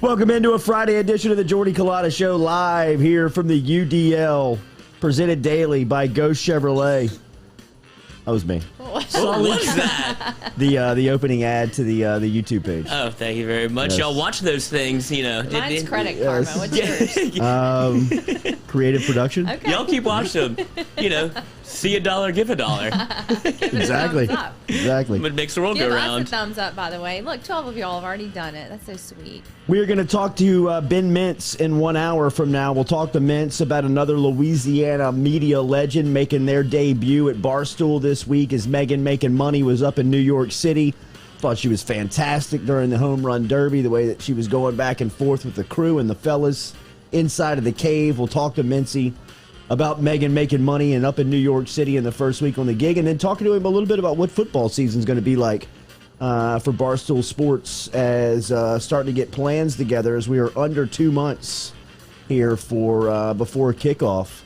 Welcome into a Friday edition of the Jordy Culotta Show, live here from the UDL, presented daily by Ghost Chevrolet. That was me. What was that? The opening ad to the YouTube page. Oh, thank you very much. Yes. Y'all watch those things, you know. Mine's Critic, Yes. Karma. What's yours? Creative production. Okay. Y'all keep watching them. You know, see a dollar, give a dollar. Give it a Exactly. thumbs up. Exactly. It makes the world Give go us a round. thumbs up, by the way. Look, 12 of y'all have already done it. That's so sweet. We are going to talk to Ben Mintz in 1 hour from now. We'll talk to Mintz about another Louisiana media legend making their debut at Barstool this week as Makin Money was up in New York City. Thought she was fantastic during the home run derby, the way that she was going back and forth with the crew and the fellas inside of the cave. We'll talk to Mintzy about Makin making money and up in New York City in the first week on the gig, and then talking to him a little bit about what football season is going to be like for Barstool Sports as starting to get plans together as we are under 2 months here for before kickoff.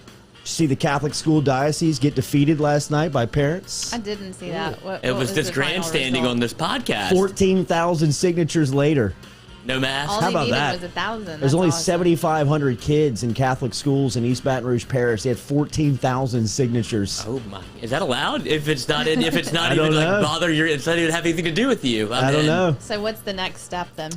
See the Catholic school diocese get defeated last night by parents. I didn't see that. It was this the final grandstanding result? on this podcast. 14,000 signatures later. No mask. All How they about needed that? was 1,000. There's That's only awesome. 7,500 kids in Catholic schools in East Baton Rouge Parish. They had 14,000 signatures. Oh my! Is that allowed? If it's not, if it's not I even don't like know. bother your, it's not even have anything to do with you. I don't know. So what's the next step then?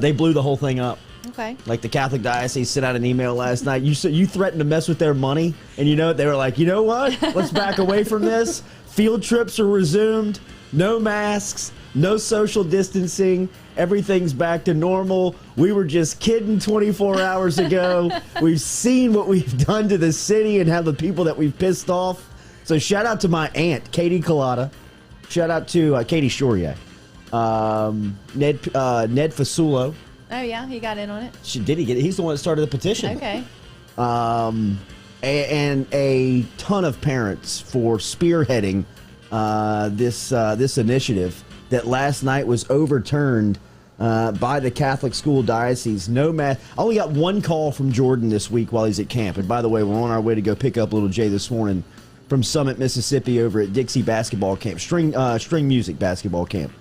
They blew the whole thing up. Okay. Like the Catholic diocese sent out an email last night. You threatened to mess with their money, and you know what? They were like, you know what? Let's back away from this. Field trips are resumed. No masks. No social distancing. Everything's back to normal. We were just kidding 24 hours ago. We've seen what we've done to the city and how the people that we've pissed off. So shout out to my aunt, Katie Culotta. Shout out to Katie Shorier. Ned Fasulo. Oh, yeah? He got in on it? He's the one that started the petition. Okay. And a ton of parents for spearheading this initiative that last night was overturned by the Catholic school diocese. No math. I only got one call from Jordan this week while he's at camp. And by the way, we're on our way to go pick up little Jay this morning from Summit, Mississippi, over at Dixie Basketball Camp. String Music Basketball Camp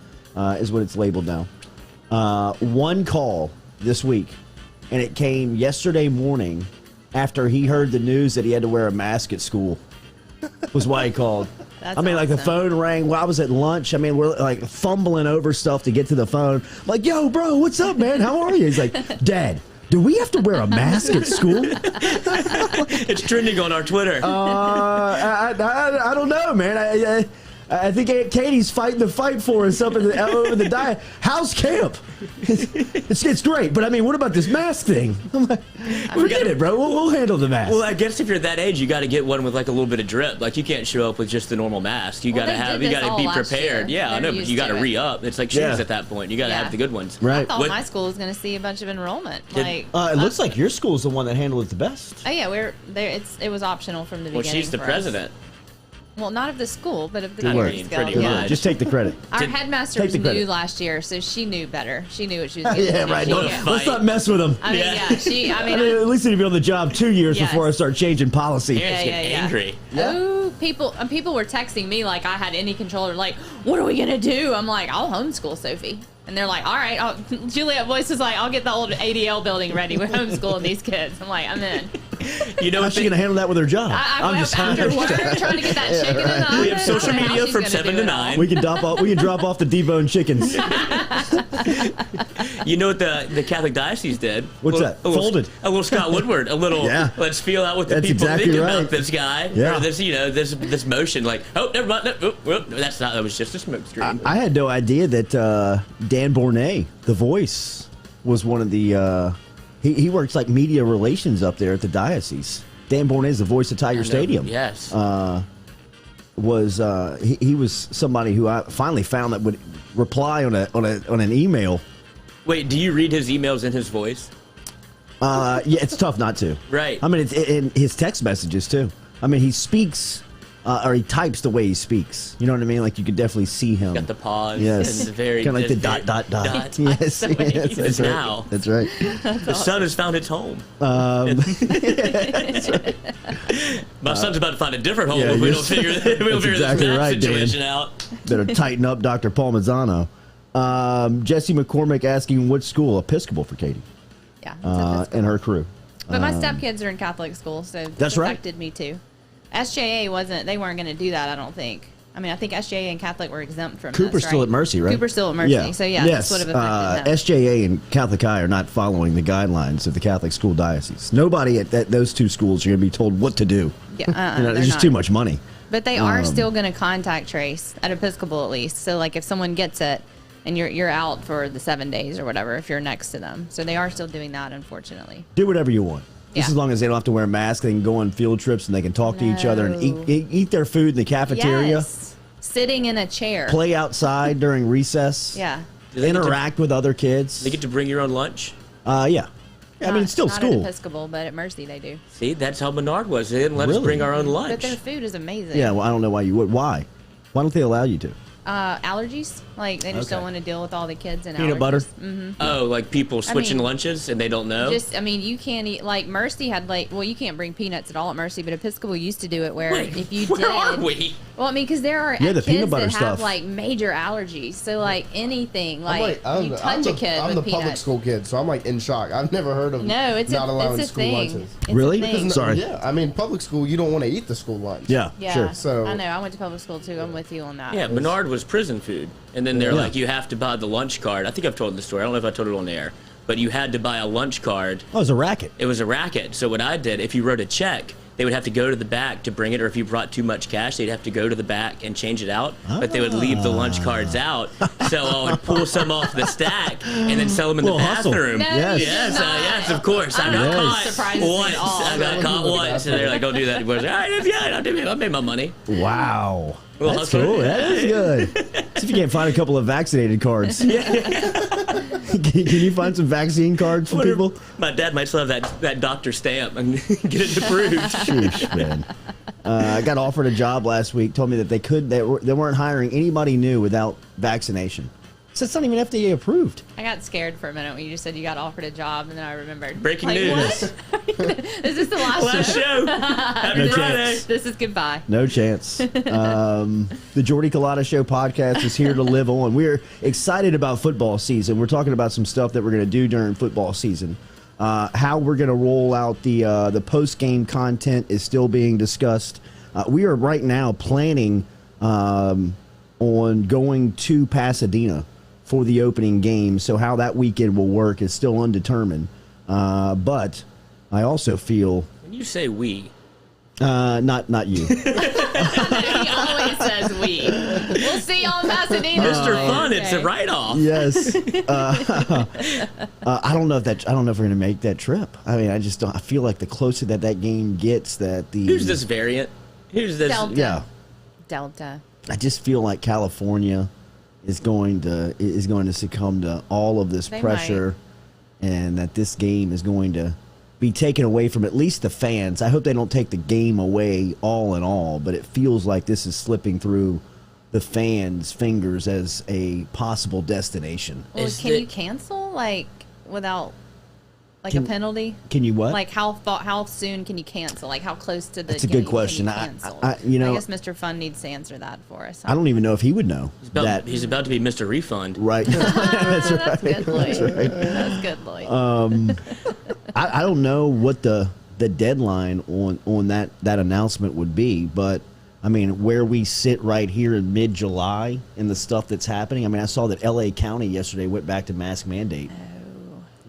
is what it's labeled now. One call this week, and it came yesterday morning after he heard the news that he had to wear a mask at school. Was why he called. That's like the awesome. phone rang while I was at lunch. We're like fumbling over stuff to get to the phone. I'm like, yo, bro, what's up, man? How are you? He's like, Dad, do we have to wear a mask at school? It's trending on our Twitter. I don't know, man. I think Aunt Katie's fighting the fight for us up over the diet. How's camp? It's great, but what about this mask thing? I'm like, forget it, bro. We'll handle the mask. Well, I guess if you're that age, you got to get one with like a little bit of drip. Like you can't show up with just the normal mask. You got to they did this be all last prepared. year. Yeah, I They're know, but used you got to to it. re-up. It's like shoes Yeah. at that point. You got to Yeah. have the good ones. Right. I thought What- my school was going to see a bunch of enrollment. Did- It looks like your school's the one that handled it the best. Oh, yeah, we're there. It was optional from the Well, beginning. she's the for us. president. Well, not of the school, but of the Good work. Kennedy Pretty School. much. Yeah. Just take the credit. Our Did- headmaster Take was the credit. new last year, so she knew better. She knew what she was getting Yeah, into. right. She- Don't- Yeah. Let's not mess with them. I mean, Yeah. yeah, she. I mean, At least he'd be on the job 2 years Yes. before I start changing policy. Parents Yeah, get yeah, yeah. angry. oh, people were texting me like I had any control. They're like, "What are we gonna do?" I'm like, "I'll homeschool Sophie." And they're like, all right. Juliet Voice is like, I'll get the old ADL building ready. We're homeschooling these kids. I'm like, I'm in. You know How's what? she going to handle that with her job? I'm just after work trying to get that chicken in the oven. We have social I don't know how media she's from gonna 7 do to it all. 9. We can drop off the deboned chickens. You know what the Catholic diocese did? What's that? Folded. A little Scott Woodward. A little. Yeah. Let's feel out what the That's people exactly think right. about this guy. Yeah. Or this, this motion. Like, oh, never mind. No, that's not. That was just a smoke screen. I had no idea that Dan Bournet, The Voice, was one of the. He works like media relations up there at the diocese. Dan Bournet is the voice of Tiger Stadium. Yes. He was somebody who I finally found that would reply on an email. Wait, do you read his emails in his voice? Yeah, it's tough not to. Right. I mean, it's in his text messages too. I mean, he speaks or he types the way he speaks. You know what I mean? Like you could definitely see him. Got the pause. Yes. And the very Kind of like the very- dot. dot. Yes, the way he yes, is that's right. now. That's right. The sun has found its home. My son's about to find a different home Yeah, if we you're- don't figure, that's exactly this math right, Dan. situation out. Better tighten up Dr. Paul Mazzano. Jesse McCormick asking which school? Episcopal for Katie. Yeah. It's Episcopal. and her crew. But my stepkids are in Catholic school, so That's it right. affected me too. SJA they weren't going to do that, I don't think. I mean, I think SJA and Catholic were exempt from Cooper's this, right? still at Mercy, right? Cooper's still at Mercy. So, yeah, yes. this would have affected them. SJA and Catholic High are not following the guidelines of the Catholic school diocese. Nobody at those two schools are going to be told what to do. Yeah, there's just too much money. But they are still going to contact trace at Episcopal at least. So, like, if someone gets it and you're out for the 7 days or whatever, if you're next to them. So they are still doing that, unfortunately. Do whatever you want. Just Yeah. as long as they don't have to wear masks, they can go on field trips and they can talk to each other and eat their food in the cafeteria. Yes. Sitting in a chair. Play outside during recess. Yeah. Do they get to- Interact with other kids. They get to bring your own lunch. Yeah. I mean, it's still not school. at Episcopal, but at Mercy they do. See, that's how Menard was. They didn't let us Really? bring our own But lunch. their food is amazing. Yeah, well, I don't know why you would. Why? Why don't they allow you to? Allergies. Like, they just Okay. don't want to deal with all the kids and Peanut allergies. butter? Oh, like people switching mean, lunches and they don't know? You can't eat, like, Mercy had, like, well, you can't bring peanuts at all at Mercy, but Episcopal used to do it where Wait, if you where did. are we? Well, I mean, because there are Yeah, the kids peanut butter that stuff. have, like, major allergies. So, like, anything, like, I'm you the- touch a kid I'm with the peanuts. public school kid, so I'm like in shock. I've never heard of No, it's not allowing it's a school thing. lunches. It's Really? A thing. Sorry. Yeah, I mean public school, you don't want to eat the school lunch. Yeah, Yeah, sure. So- I know. I went to public school too. I'm with you on that. Yeah, Menard was prison food. And then they're Yeah. like, you have to buy the lunch card. I think I've told the story. I don't know if I told it on air. But you had to buy a lunch card. Oh, it was a racket. It was a racket. So what I did, if you wrote a check, they would have to go to the back to bring it, or if you brought too much cash, they'd have to go to the back and change it out. But they would leave the lunch cards out. So I would pull some off the stack and then sell them in the Little hustle. bathroom. No, Yes. you Yes, did not. yes, of course. I got Yes. caught Surprises me once. at all. I got caught once. And they're like, don't do that. He was like, all right, yeah, I made my money. Wow. Well, That's hustle. cool. That is good. See if you can't find a couple of vaccinated cards. Can you find some vaccine cards for people? My dad might still have that doctor stamp and get it approved. Sheesh, man. I got offered a job last week. Told me that they weren't hiring anybody new without vaccination. So it's not even FDA approved. I got scared for a minute when you just said you got offered a job, and then I remembered. Breaking Like, news. What? Is this the last Last show? show. Happy No Friday. chance. This is goodbye. No chance. The Jordy Culotta Show podcast is here to live on. We're excited about football season. We're talking about some stuff that we're going to do during football season. How we're going to roll out the post-game content is still being discussed. We are right now planning on going to Pasadena for the opening game. So how that weekend will work is still undetermined. But I also feel When you say we, not you. He always says we. We'll see y'all in Pasadena. Mr. Fun, Okay. it's a write-off. Yes. I don't know if we're going to make that trip. I mean, I just don't. I feel like the closer that game gets, that the Who's this variant? Who's this? Delta. Yeah. Delta. I just feel like California is going to succumb to all of this They pressure, and that this game is going to be taken away from at least the fans. I hope they don't take the game away all in all, but it feels like this is slipping through the fans' fingers as a possible destination. Well, Is can the- you cancel without a Can- penalty? Can you what? Like how soon can you cancel? Like how close to the That's a game good question. Can you I cancel? you know- I guess Mr. Fun needs to answer that for us. I don't even know if he would know that. He's about to be Mr. Refund. Right. That's right. That's good, Lloyd. That's right. That's good, Lloyd. I don't know what the deadline on that announcement would be, but I mean, where we sit right here in mid-July and the stuff that's happening. I mean, I saw that L.A. County yesterday went back to mask mandate.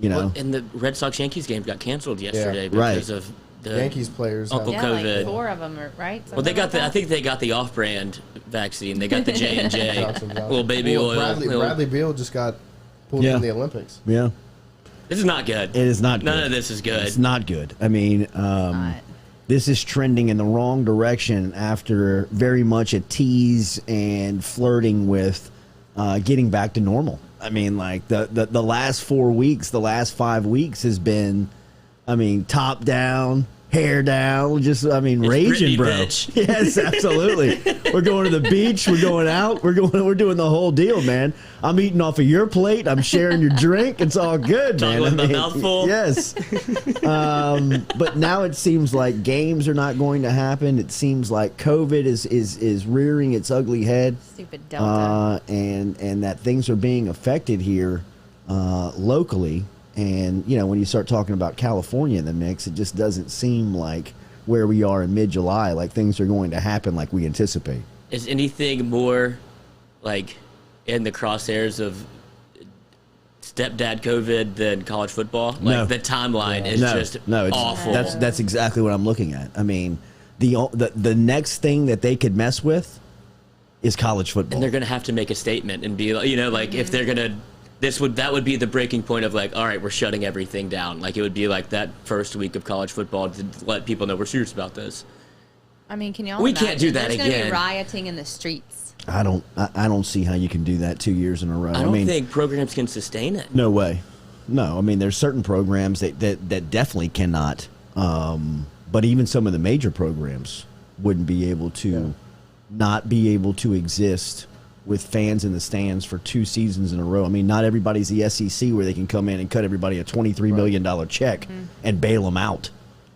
You know, Well, and the Red Sox Yankees game got canceled yesterday Right. because of the Yankees players. Uncle Yeah, COVID. like 4 of them, are, right? Well, they Something got like the. I that? think they got the off-brand vaccine. They got the J&J, Johnson. little baby Well, oil. Bradley Beal just got pulled Yeah. from the Olympics. yeah, This is not good. it is not. None good. of this is good. It's not good. I mean, Not. this is trending in the wrong direction after very much a tease and flirting with getting back to normal. I mean, like the last 4 weeks, the last 5 weeks has been, I mean, top down, hair down, just, I mean, It's raging, Britney, bro. bitch. Yes, absolutely. We're going to the beach. We're going out. We're doing the whole deal, man. I'm eating off of your plate. I'm sharing your drink. It's all good, man. Talking with my mouth full. Yes. But now it seems like games are not going to happen. It seems like COVID is rearing its ugly head, Stupid Delta. and that things are being affected here locally. And, when you start talking about California in the mix, it just doesn't seem like where we are in mid-July, like things are going to happen like we anticipate. Is anything more like in the crosshairs of stepdad COVID than college football? Like No. the timeline is just awful. That's exactly what I'm looking at. I mean, the next thing that they could mess with is college football. And they're going to have to make a statement and be like, if they're going to, that would be the breaking point of like, all right, we're shutting everything down. Like it would be like that first week of college football to let people know we're serious about this. I mean, can y'all We imagine? can't do that There's gonna again. be rioting in the streets. I don't see how you can do that 2 years in a row. I don't think programs can sustain it. No way. No, I mean, there's certain programs that definitely cannot. But even some of the major programs wouldn't be able to not be able to exist with fans in the stands for 2 seasons in a row. I mean, not everybody's the SEC where they can come in and cut everybody a $23 million check and bail them out.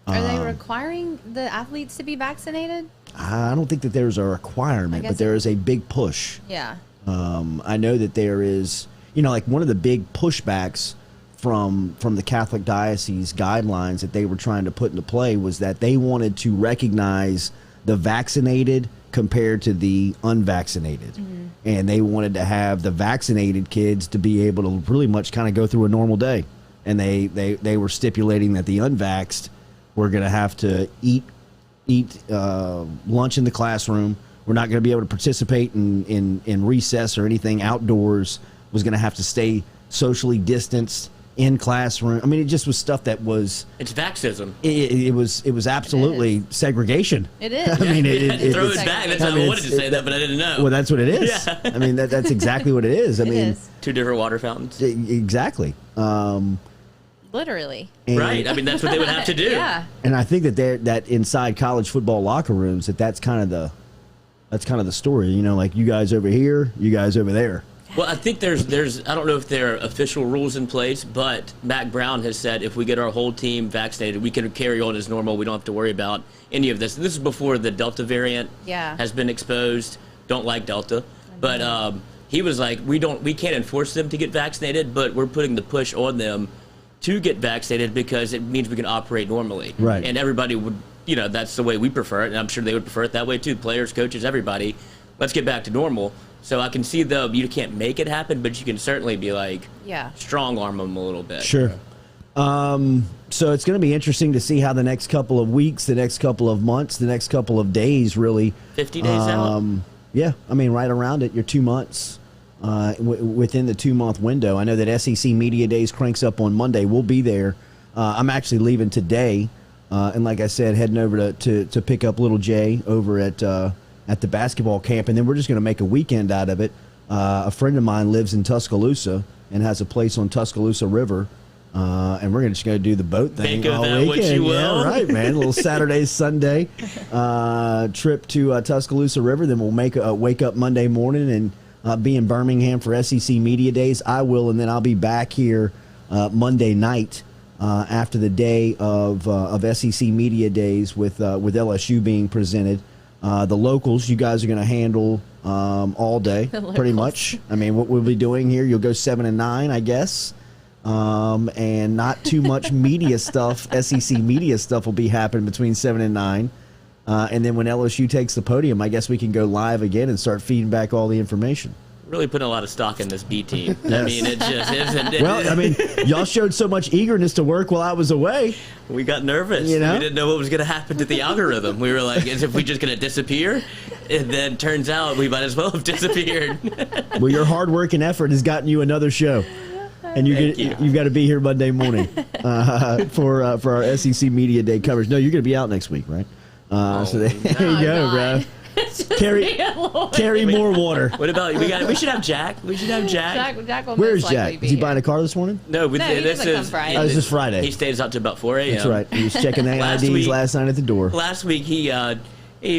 Are they requiring the athletes to be vaccinated? I don't think that there's a requirement, but there is a big push. Yeah. I know that there is, like one of the big pushbacks from the Catholic Diocese guidelines that they were trying to put into play was that they wanted to recognize the vaccinated compared to the unvaccinated. And they wanted to have the vaccinated kids to be able to really much kind of go through a normal day. And they were stipulating that the unvaxxed were going to have to eat lunch in the classroom. We're not going to be able to participate in recess or anything outdoors. Was going to have to stay socially distanced in classroom. I mean, it just was stuff that was. It's vaxism. It was absolutely segregation. It is. I mean, Throw it back. That's how I wanted to say that, but I didn't know. Well, that's what it is. Yeah. I mean, that's exactly what it is. I mean, is. 2 different water fountains. Exactly. Literally. Right. I mean, that's what they would have to do. Yeah. And I think that inside college football locker rooms, that's kind of the story. Like you guys over here, you guys over there. Well, I think there's I don't know if there are official rules in place, but Mac Brown has said if we get our whole team vaccinated, we can carry on as normal. We don't have to worry about any of this. This is before the Delta variant has been exposed. Don't like Delta, but he was like, we can't enforce them to get vaccinated, but we're putting the push on them to get vaccinated because it means we can operate normally. Right. And everybody would, that's the way we prefer it, and I'm sure they would prefer it that way too. Players, coaches, everybody. Let's get back to normal. So I can see, though, you can't make it happen, but you can certainly be like, strong arm them a little bit. Sure. So it's going to be interesting to see how the next couple of weeks, the next couple of months, the next couple of days really. 50 days out? Yeah. I mean, right around it, you're 2 months within the 2-month window. I know that SEC Media Days cranks up on Monday. We'll be there. I'm actually leaving today. And like I said, heading over to pick up little Jay over at the basketball camp, and then we're just going to make a weekend out of it. A friend of mine lives in Tuscaloosa and has a place on Tuscaloosa River, and we're just going to do the boat thing all weekend. What you will. Yeah, right, man. A little Saturday, Sunday trip to Tuscaloosa River. Then we'll wake up Monday morning and be in Birmingham for SEC Media Days. I will, and then I'll be back here Monday night after the day of SEC Media Days with LSU being presented. The locals, you guys are going to handle all day, pretty much. I mean, what we'll be doing here, you'll go 7 and 9, I guess, and not too much media stuff. SEC media stuff will be happening between 7 and 9, and then when LSU takes the podium, I guess we can go live again and start feeding back all the information. Really putting a lot of stock in this B team. I mean, it just isn't. Well, I mean, y'all showed so much eagerness to work while I was away. We got nervous. You know? We didn't know what was going to happen to the algorithm. We were like, is if we just going to disappear? And then turns out we might as well have disappeared. Well, your hard work and effort has gotten you another show. And you've got to be here Monday morning for our SEC Media Day coverage. No, you're going to be out next week, right? So there you go, bro. Carry more water. What about we should have Jack. We should have Jack. Jack will Where's most likely Jack? be Is he here. buying a car this morning? No, he doesn't come Friday. Oh, it's just Friday. He stays out to about 4 a.m. That's right. He was checking the IDs last night at the door. Last week he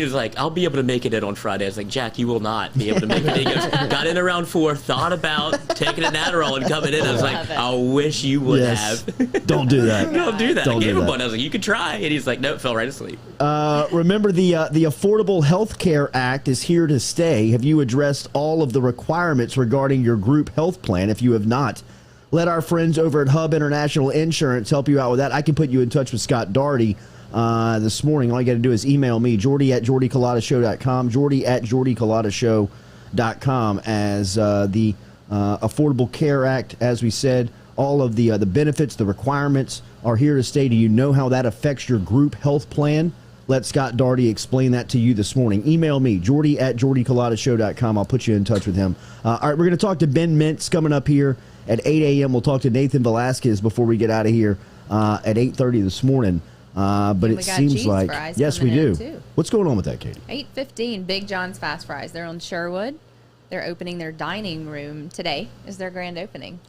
was like, I'll be able to make it in on Friday. I was like, Jack, you will not be able to make it. He goes, got in around 4, thought about taking an Adderall and coming in. I was like, I wish you would have. Don't do that. Don't do that. Don't I gave do him that. one. I was like, you could try. And he's like, no, fell right asleep. Remember, the Affordable Health Care Act is here to stay. Have you addressed all of the requirements regarding your group health plan? If you have not, let our friends over at Hub International Insurance help you out with that. I can put you in touch with Scott Daugherty this morning. All you got to do is email me, Jordy at jordyculotta.show.com, Jordy at jordyculotta.show.com, as the Affordable Care Act, as we said, all of the benefits, the requirements are here to stay. Do you know how that affects your group health plan? Let Scott Daugherty explain that to you this morning. Email me, Jordy at jordyculotta.show.com. I'll put you in touch with him. All right, we're going to talk to Ben Mintz coming up here at 8 a.m. We'll talk to Nathan Velasquez before we get out of here at 8:30 this morning. But it seems like, yes, we do. Too. What's going on with that, Katie? 8:15, Big John's Fast Fries. They're on Sherwood. They're opening their dining room today. Is their grand opening.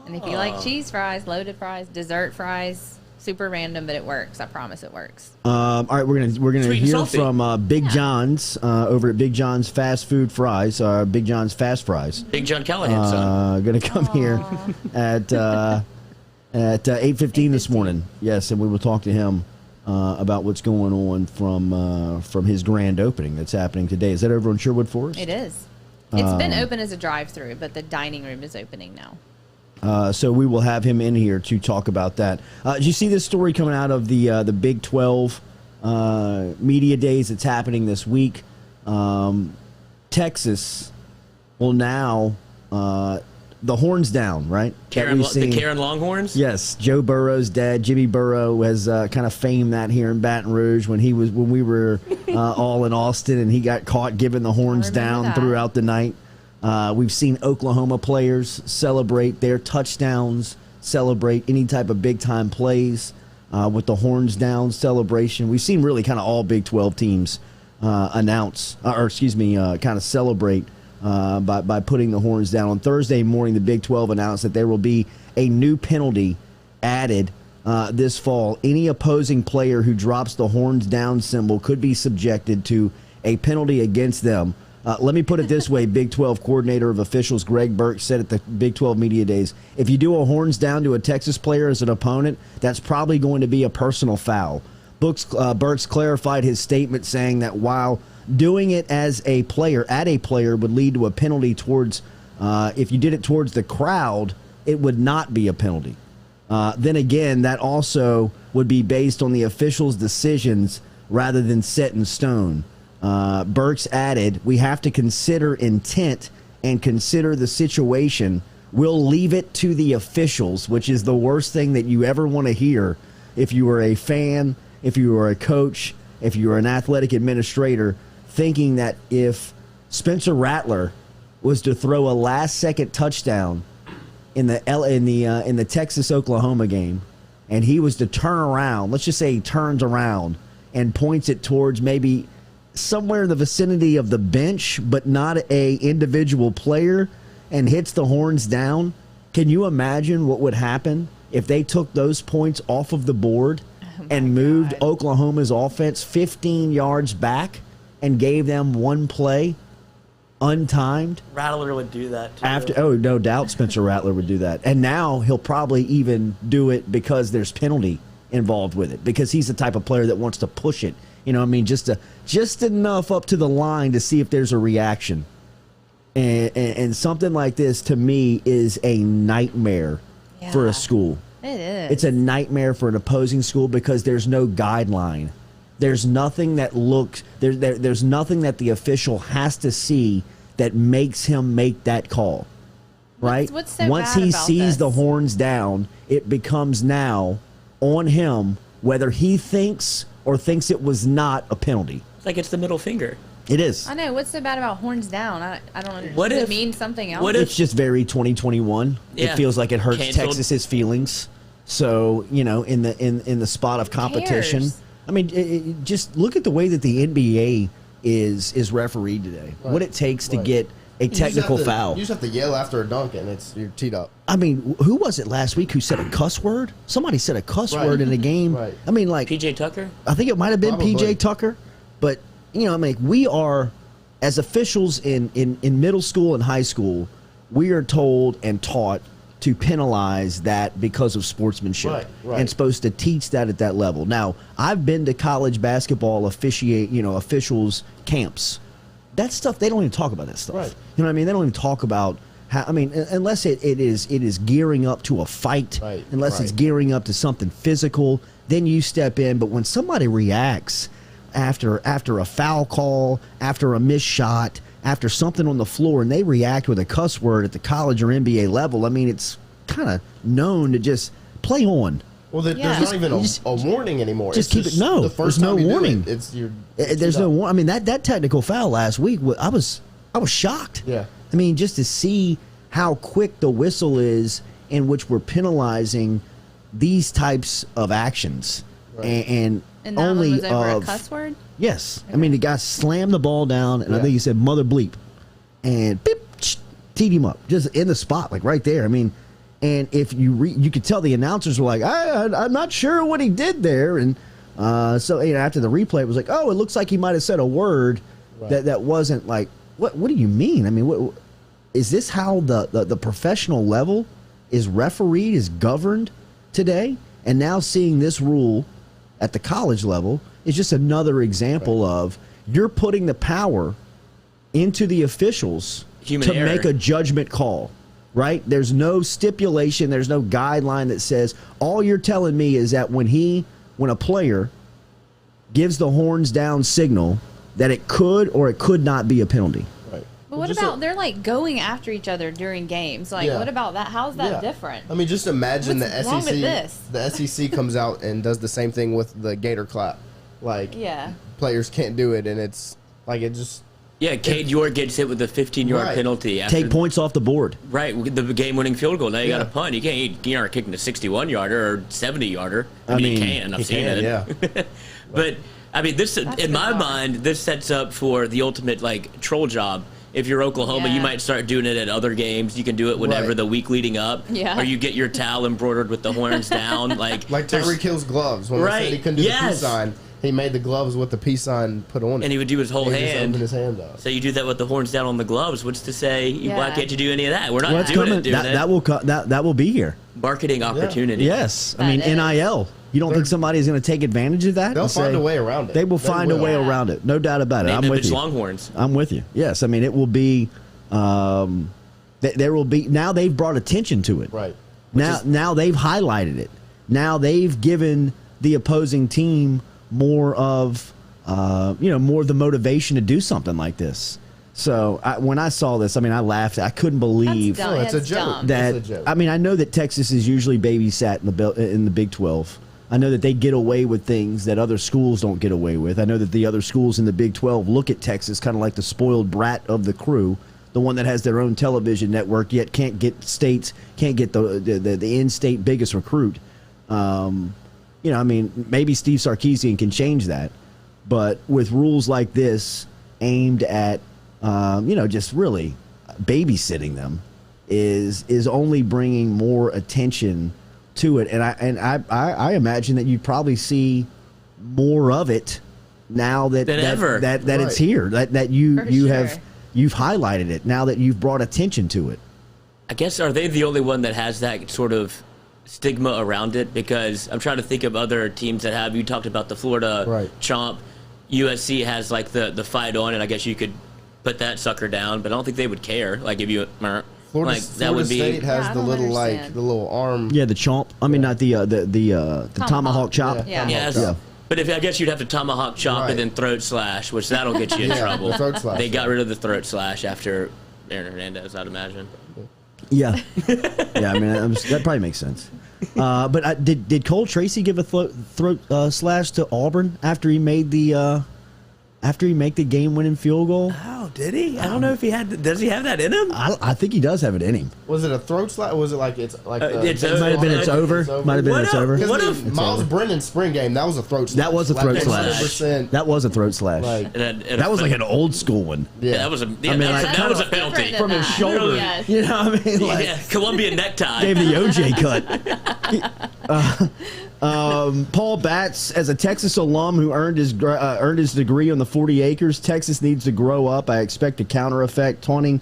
And if you like cheese fries, loaded fries, dessert fries, super random, but it works. I promise it works. All right, we're gonna hear from Big John's over at Big John's Fast Food Fries. Big John's Fast Fries. Big John Callahan's son. Gonna come here at 8:15 this morning. Yes, and we will talk to him about what's going on from his grand opening that's happening today. Is that over on Sherwood Forest? It is. It's been open as a drive-through, but the dining room is opening now. So we will have him in here to talk about that. Did you see this story coming out of the Big 12 media days that's happening this week? Texas will now the horns down, right? The Karen Longhorns? Yes, Joe Burrow's dad, Jimmy Burrow, has kind of famed that here in Baton Rouge when we were all in Austin, and he got caught giving the horns down throughout the night. We've seen Oklahoma players celebrate their touchdowns, celebrate any type of big-time plays with the horns down celebration. We've seen really kind of all Big 12 teams kind of celebrate by putting the horns down. On Thursday morning, the Big 12 announced that there will be a new penalty added this fall. Any opposing player who drops the horns down symbol could be subjected to a penalty against them. Let me put it this way, Big 12 coordinator of officials Greg Burke said at the Big 12 media days, if you do a horns down to a Texas player as an opponent, that's probably going to be a personal foul. Burks clarified his statement saying that while doing it as a player, would lead to a penalty towards, if you did it towards the crowd, it would not be a penalty. Then again, that also would be based on the officials' decisions rather than set in stone. Burks added, we have to consider intent and consider the situation. We'll leave it to the officials, which is the worst thing that you ever want to hear if you are a fan, if you are a coach, if you are an athletic administrator, thinking that if Spencer Rattler was to throw a last-second touchdown in the Texas-Oklahoma game, and he was to turn around, let's just say he turns around and points it towards maybe somewhere in the vicinity of the bench, but not a individual player, and hits the horns down. Can you imagine what would happen if they took those points off of the board and moved Oklahoma's offense 15 yards back and gave them one play untimed? Rattler would do that too. No doubt Spencer Rattler would do that. And now he'll probably even do it because there's penalty involved with it, because he's the type of player that wants to push it. You know what I mean? Just enough up to the line to see if there's a reaction. And something like this, to me, is a nightmare for a school. It is. It's a nightmare for an opposing school because there's no guideline. There's nothing that there's nothing that the official has to see that makes him make that call. Right? What's so Once bad he about sees this? the horns down, it becomes now on him whether he thinks or thinks it was not a penalty. It's like it's the middle finger. It is. I know. What's so bad about horns down? I don't understand. What Does if- it mean something else? what if- It's just very 2021. Yeah. It feels like it hurts Canceled. Texas's feelings. So, in the spot of competition. cares? I mean, just look at the way that the NBA is refereed today. Right. What it takes to Right. get a technical foul. You just have to yell after a dunk and you're teed up. I mean, who was it last week who said a cuss word? Somebody said a cuss Right. word in a game. Right. I mean, like, PJ Tucker? I think it might have been Probably. PJ Tucker, but I mean, we are, as officials in middle school and high school, we are told and taught to penalize that because of sportsmanship, Right. and supposed to teach that at that level. Now, I've been to college basketball officials camps. That stuff, they don't even talk about that stuff. Right. You know what I mean? They don't even talk about I mean, unless it is gearing up to a fight, unless it's gearing up to something physical, then you step in. But when somebody reacts after a foul call, after a missed shot, after something on the floor, and they react with a cuss word at the college or NBA level, I mean, it's kind of known to just play on. Well, there's not even a warning anymore. Just keep it. No, there's no warning. There's no warning. I mean, that technical foul last week, I was shocked. Yeah. I mean, just to see how quick the whistle is in which we're penalizing these types of actions, and that only one was over a cuss word. Yes, okay. I mean the guy slammed the ball down, and I think he said "mother bleep," and beep, teed him up just in the spot, like right there. I mean, and if you could tell the announcers were like, I'm not sure what he did there, and so after the replay, it was like, oh, it looks like he might have said a word that wasn't like. What do you mean? I mean, is this how the professional level is refereed, is governed today? And now seeing this rule at the college level is just another example of you're putting the power into the officials to make a judgment call, right? There's no stipulation. There's no guideline that says all you're telling me is that when a player gives the horns down signal, that it could or it could not be a penalty. Right. But what about they're like going after each other during games? Like, what about that? How's that different? I mean, just imagine the SEC. The SEC comes out and does the same thing with the Gator clap. Like, players can't do it, and it's like it just. Yeah, Cade York gets hit with a 15-yard penalty. Take points off the board. Right, the game-winning field goal. Now you got a punt. You aren't kicking a 61-yarder or 70-yarder. I mean, you can. I've seen it. Yeah. But I mean, this in my mind, this sets up for the ultimate like troll job. If you're Oklahoma, you might start doing it at other games. You can do it whenever the week leading up. Yeah. Or you get your towel embroidered with the horns down. Like Tyreek Hill's gloves. When they said he couldn't do the peace sign, he made the gloves with the peace sign put on it. And he would do his whole hand. Just open his hand up. So you do that with the horns down on the gloves. What's to say, why can't you do any of that? We're not doing it. That will be here. Marketing opportunity. Yes. I mean, NIL. You don't think somebody is going to take advantage of that? They'll find a way around it. They will find a way around it. No doubt about it. I'm with you. Longhorns. I'm with you. Yes. I mean, it will be. There will be. Now they've brought attention to it. Right. Now they've highlighted it. Now they've given the opposing team more of the motivation to do something like this. So when I saw this, I mean, I laughed. I couldn't believe it's a joke. That it's a joke. I mean, I know that Texas is usually babysat in the Big 12. I know that they get away with things that other schools don't get away with. I know that the other schools in the Big 12 look at Texas kind of like the spoiled brat of the crew, the one that has their own television network yet can't get the in-state biggest recruit. I mean, maybe Steve Sarkisian can change that, but with rules like this aimed at just really babysitting them is only bringing more attention to it, and I imagine that you'd probably see more of it now that it's here, that you've highlighted it now that you've brought attention to it. I guess, are they the only one that has that sort of stigma around it? Because I'm trying to think of other teams that have. You talked about the Florida Chomp. USC has like the fight on, and I guess you could put that sucker down, but I don't think they would care. Like if you Florida State has the little arm. Yeah, the chomp. I mean, not the tomahawk chop. Yeah. Yes. But I guess you'd have to tomahawk chop and then throat slash, which that'll get you in trouble. Throat slash, they got rid of the throat slash after Aaron Hernandez, I'd imagine. Yeah. Yeah, I mean, that probably makes sense. But did Cole Tracy give a throat slash to Auburn after he made the game-winning field goal? Oh, did he? I don't know if he had. Does he have that in him? I think he does have it in him. Was it a throat slash? Was it like it's like? It might have been it's over. Might have been it's over. What if Miles Brennan's spring game? That was a throat slash. That was a throat slash. 100%. That was a throat slash. That was like an old school one. Yeah, that was a. That was a penalty from his shoulder. Yes. You know what I mean? Like, Columbia necktie. Gave the OJ cut. Paul Batts, as a Texas alum who earned his degree on the 40 acres, Texas needs to grow up. I expect a counter effect. Taunting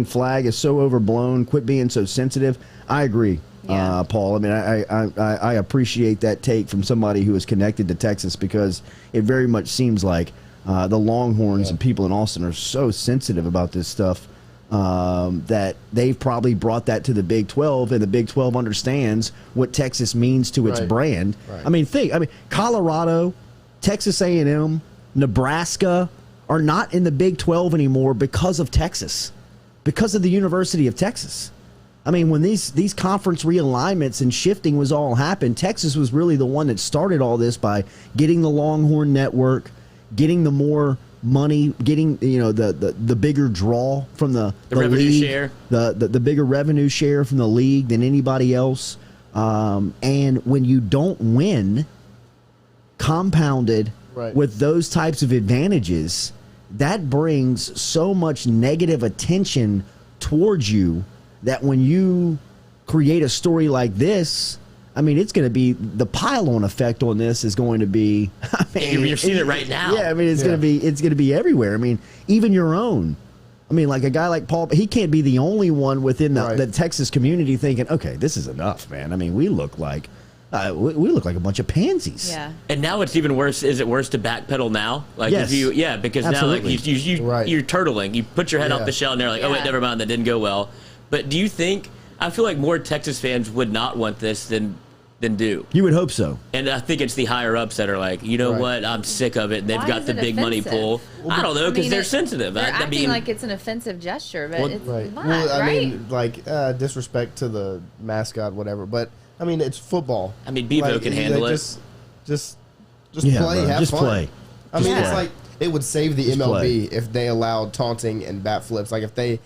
flag is so overblown. Quit being so sensitive. I agree, Paul. I mean, I appreciate that take from somebody who is connected to Texas, because it very much seems like the Longhorns and people in Austin are so sensitive about this stuff. that they've probably brought that to the Big 12, and the Big 12 understands what Texas means to its brand. Right. I mean, Colorado, Texas A&M, Nebraska are not in the Big 12 anymore because of Texas, because of the University of Texas. I mean, when these conference realignments and shifting was all happened, Texas was really the one that started all this by getting the Longhorn Network, getting the more money, getting the bigger draw from the revenue league, share, the bigger revenue share from the league than anybody else. And when you don't win, compounded with those types of advantages, that brings so much negative attention towards you that when you create a story like this, I mean, it's going to be the pile-on effect on this is going to be. I mean, you're seeing it right now. Yeah, I mean, it's going to be everywhere. I mean, even your own. I mean, like a guy like Paul, he can't be the only one within the Texas community thinking, okay, this is enough, man. I mean, we look like a bunch of pansies. Yeah. And now it's even worse. Is it worse to backpedal now? Like yes. Because absolutely. now like you're turtling. You put your head off the shell and they're like, oh wait, never mind, that didn't go well. But do you think? I feel like more Texas fans would not want this than do. You would hope so. And I think it's the higher ups that are like, you know what? I'm sick of it. And they've got the big money pool. I don't know, because they're sensitive. They're acting like it's an offensive gesture, but it's not, I mean, like disrespect to the mascot, whatever. But I mean, it's football. I mean, Bevo can handle it. Just play, have fun. Play. I mean, it's like it would save the MLB if they allowed taunting and bat flips. Like if they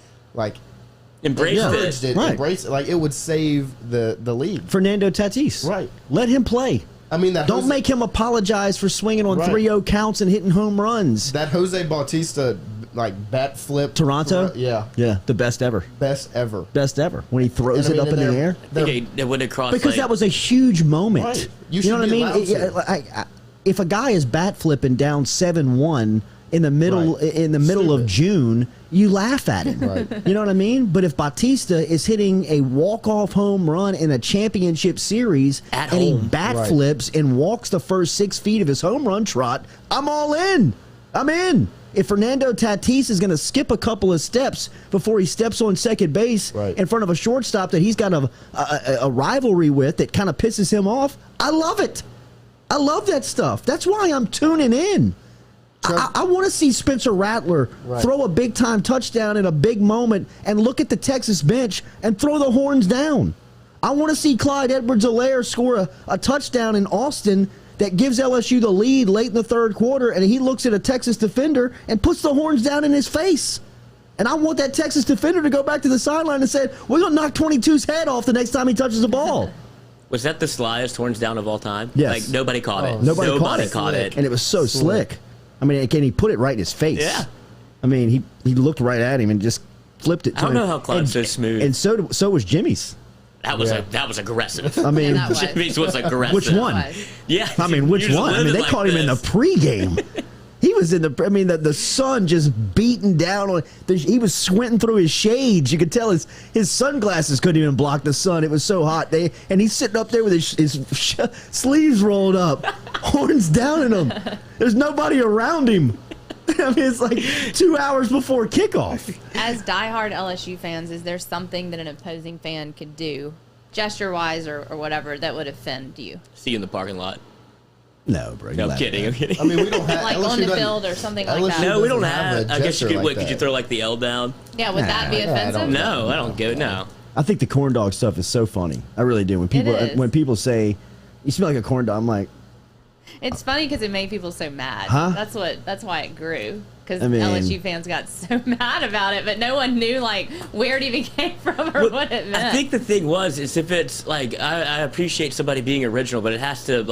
embraced it. Embrace it. Like it would save the league. Fernando Tatis. Right. Let him play. I mean, don't make him apologize for swinging on 3-0 counts and hitting home runs. That Jose Bautista bat flip. Toronto? Yeah, the best ever. Best ever. When he throws it up in the air. It went across because that was a huge moment. Right. You know what I mean? If a guy is bat flipping down 7-1 in the middle of June, you laugh at him. Right. You know what I mean? But if Bautista is hitting a walk-off home run in a championship series he bat flips and walks the first 6 feet of his home run trot, I'm all in. I'm in. If Fernando Tatis is going to skip a couple of steps before he steps on second base in front of a shortstop that he's got a rivalry with that kind of pisses him off, I love it. I love that stuff. That's why I'm tuning in. I want to see Spencer Rattler throw a big-time touchdown in a big moment and look at the Texas bench and throw the horns down. I want to see Clyde Edwards-Helaire score a touchdown in Austin that gives LSU the lead late in the third quarter, and he looks at a Texas defender and puts the horns down in his face. And I want that Texas defender to go back to the sideline and say, we're going to knock 22's head off the next time he touches the ball. Was that the slyest horns down of all time? Yes. Like, nobody caught it. Nobody caught it. And it was so slick. I mean, again, he put it right in his face. Yeah. I mean, he looked right at him and just flipped it to him. I don't know how Clyde's so smooth. And so was Jimmy's. That was aggressive. I mean, Jimmy's was aggressive. Which one? Yeah. I mean, which one? I mean, they caught him in the pregame. He was in the sun just beating down on. He was squinting through his shades. You could tell his sunglasses couldn't even block the sun. It was so hot. And he's sitting up there with his sleeves rolled up, horns down in him. There's nobody around him. I mean, it's like 2 hours before kickoff. As diehard LSU fans, is there something that an opposing fan could do, gesture-wise or whatever, that would offend you? See you in the parking lot. No, bro. No, I'm kidding. I mean, we don't have like on the field or something like that. No, we don't have. I guess you could. Could you throw like the L down? Yeah, would that be offensive? No, I don't get it. No. I think the corn dog stuff is so funny. I really do. When people say, "You smell like a corn dog," I'm like, it's funny because it made people so mad. Huh? That's why it grew. Because LSU fans got so mad about it, but no one knew like where it even came from or what it meant. I think the thing is if it's like I appreciate somebody being original, but it has to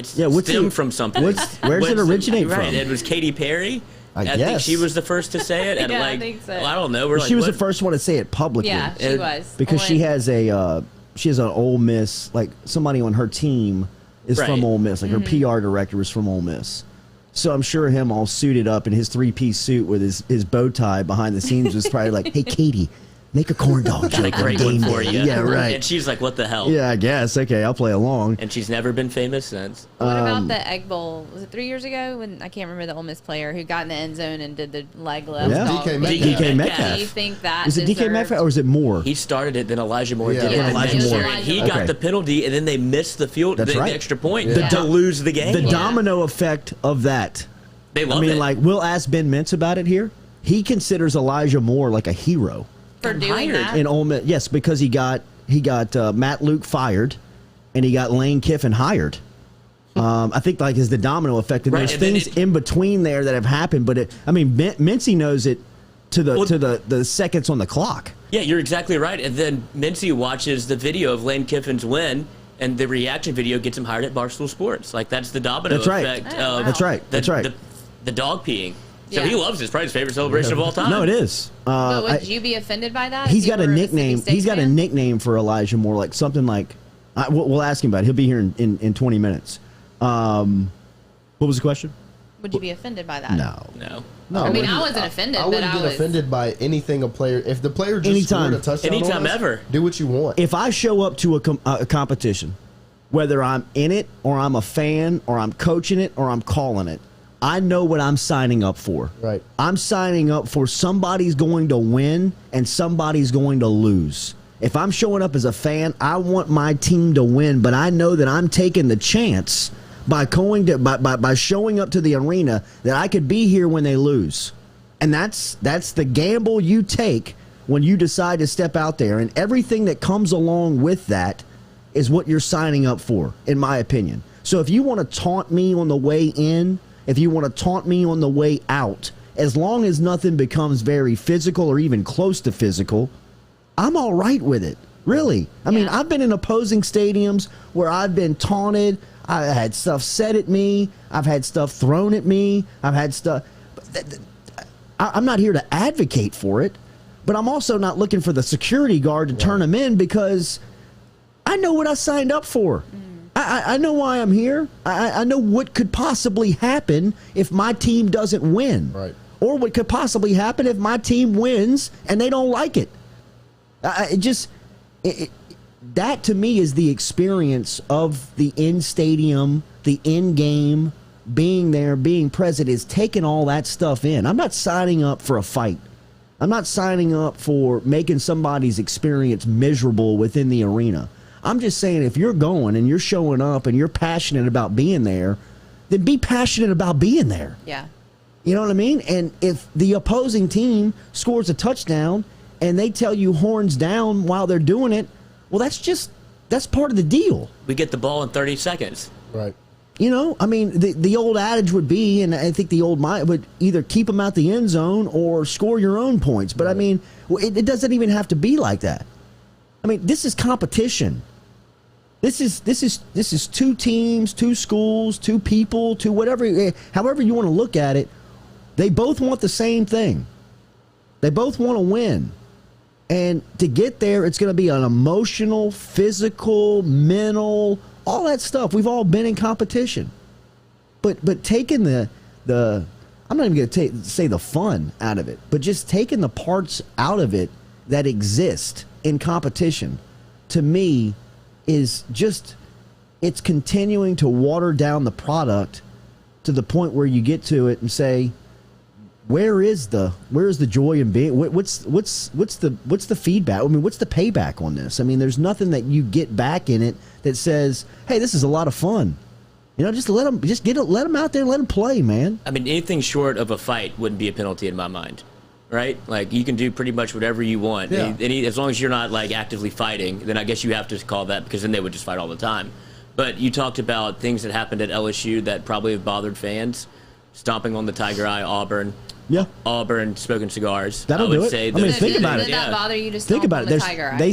stem from something. Where's it originate from? Right, it was Katy Perry. I think she was the first to say it. And I think so. I don't know. She was the first one to say it publicly. Yeah, she was. Because she has an Ole Miss, like somebody on her team is from Ole Miss. Like her PR director is from Ole Miss. So I'm sure him all suited up in his 3-piece suit with his bow tie behind the scenes was probably like, hey, Katie, Make a corn dog Got a joke on great game one for day. you. Yeah, right. And she's like, what the hell? Yeah, I guess. Okay, I'll play along. And she's never been famous since. What about the Egg Bowl? Was it 3 years ago? When I can't remember the Ole Miss player who got in the end zone and did the leg lift. Yeah. DK Metcalf. Do you think that Is it DK Metcalf or is it Moore? He started it, then Elijah Moore Yeah. did it. Yeah, and Elijah then Moore. Jared, he Okay. got the penalty, and then they missed the field, That's the right. extra point Yeah. to lose the game. The domino effect of that. They love I mean, it. like, we'll ask Ben Mintz about it here. He considers Elijah Moore like a hero. for doing hired. that? In Ole Miss, yes, because he got Matt Luke fired, and he got Lane Kiffin hired. I think like is the domino effect, and Right, there's and then things in between there that have happened. But Mincy knows it to the seconds on the clock. Yeah, you're exactly right. And then Mincy watches the video of Lane Kiffin's win, and the reaction video gets him hired at Barstool Sports. Like, that's the domino That's right. effect Oh, of wow. That's right. That's right. The dog peeing. So Yeah. he loves it. It's probably his favorite celebration of all time. No, it is. But would you be offended by that? He's if you got a were nickname. Mississippi He's State got a fan? nickname for Elijah Moore, like something like. We'll ask him about it. He'll be here in 20 minutes. What was the question? Would you be offended by that? No. No. I mean, I wasn't offended, I but wouldn't I get was. offended by anything a player. If the player just Anytime. scored a touchdown, Anytime on us, ever. do what you want. If I show up to a competition, whether I'm in it or I'm a fan or I'm coaching it or I'm calling it, I know what I'm signing up for. Right. I'm signing up for somebody's going to win and somebody's going to lose. If I'm showing up as a fan, I want my team to win, but I know that I'm taking the chance by by showing up to the arena that I could be here when they lose. And that's the gamble you take when you decide to step out there, and everything that comes along with that is what you're signing up for, in my opinion. So if you want to taunt me on the way in, if you want to taunt me on the way out, as long as nothing becomes very physical or even close to physical, I'm all right with it. Really. I mean, I've been in opposing stadiums where I've been taunted. I had stuff said at me. I've had stuff thrown at me. I've had stuff. I'm not here to advocate for it, but I'm also not looking for the security guard to turn them in, because I know what I signed up for. I know why I'm here. I know what could possibly happen if my team doesn't win. Right. Or what could possibly happen if my team wins and they don't like it. That to me is the experience of the in-stadium, the in-game, being there, being present, is taking all that stuff in. I'm not signing up for a fight. I'm not signing up for making somebody's experience miserable within the arena. I'm just saying, if you're going and you're showing up and you're passionate about being there, then be passionate about being there. Yeah. You know what I mean? And if the opposing team scores a touchdown and they tell you horns down while they're doing it, well, that's part of the deal. We get the ball in 30 seconds. Right. You know, I mean, the old adage would be, and I think the old mind would either keep them out the end zone or score your own points. But I mean, it doesn't even have to be like that. I mean, this is competition. This is two teams, two schools, two people, two whatever, however you want to look at it. They both want the same thing. They both want to win. And to get there, it's going to be an emotional, physical, mental, all that stuff. We've all been in competition. But taking the I'm not even going to say the fun out of it, but just taking the parts out of it that exist in competition, to me, is just, it's continuing to water down the product to the point where you get to it and say, where is the joy in being? What's the feedback? I mean, what's the payback on this? I mean, there's nothing that you get back in it that says, hey, this is a lot of fun. You know, just let them out there and let them play, man. I mean, anything short of a fight wouldn't be a penalty in my mind, right? Like, you can do pretty much whatever you want. Yeah. As long as you're not, like, actively fighting, then I guess you have to call that, because then they would just fight all the time. But you talked about things that happened at LSU that probably have bothered fans. Stomping on the Tiger Eye, Auburn. Yeah. Auburn smoking cigars. That'll do it. I mean, think about it. Did that bother you to Think stomp about on it. the Tiger Eye? They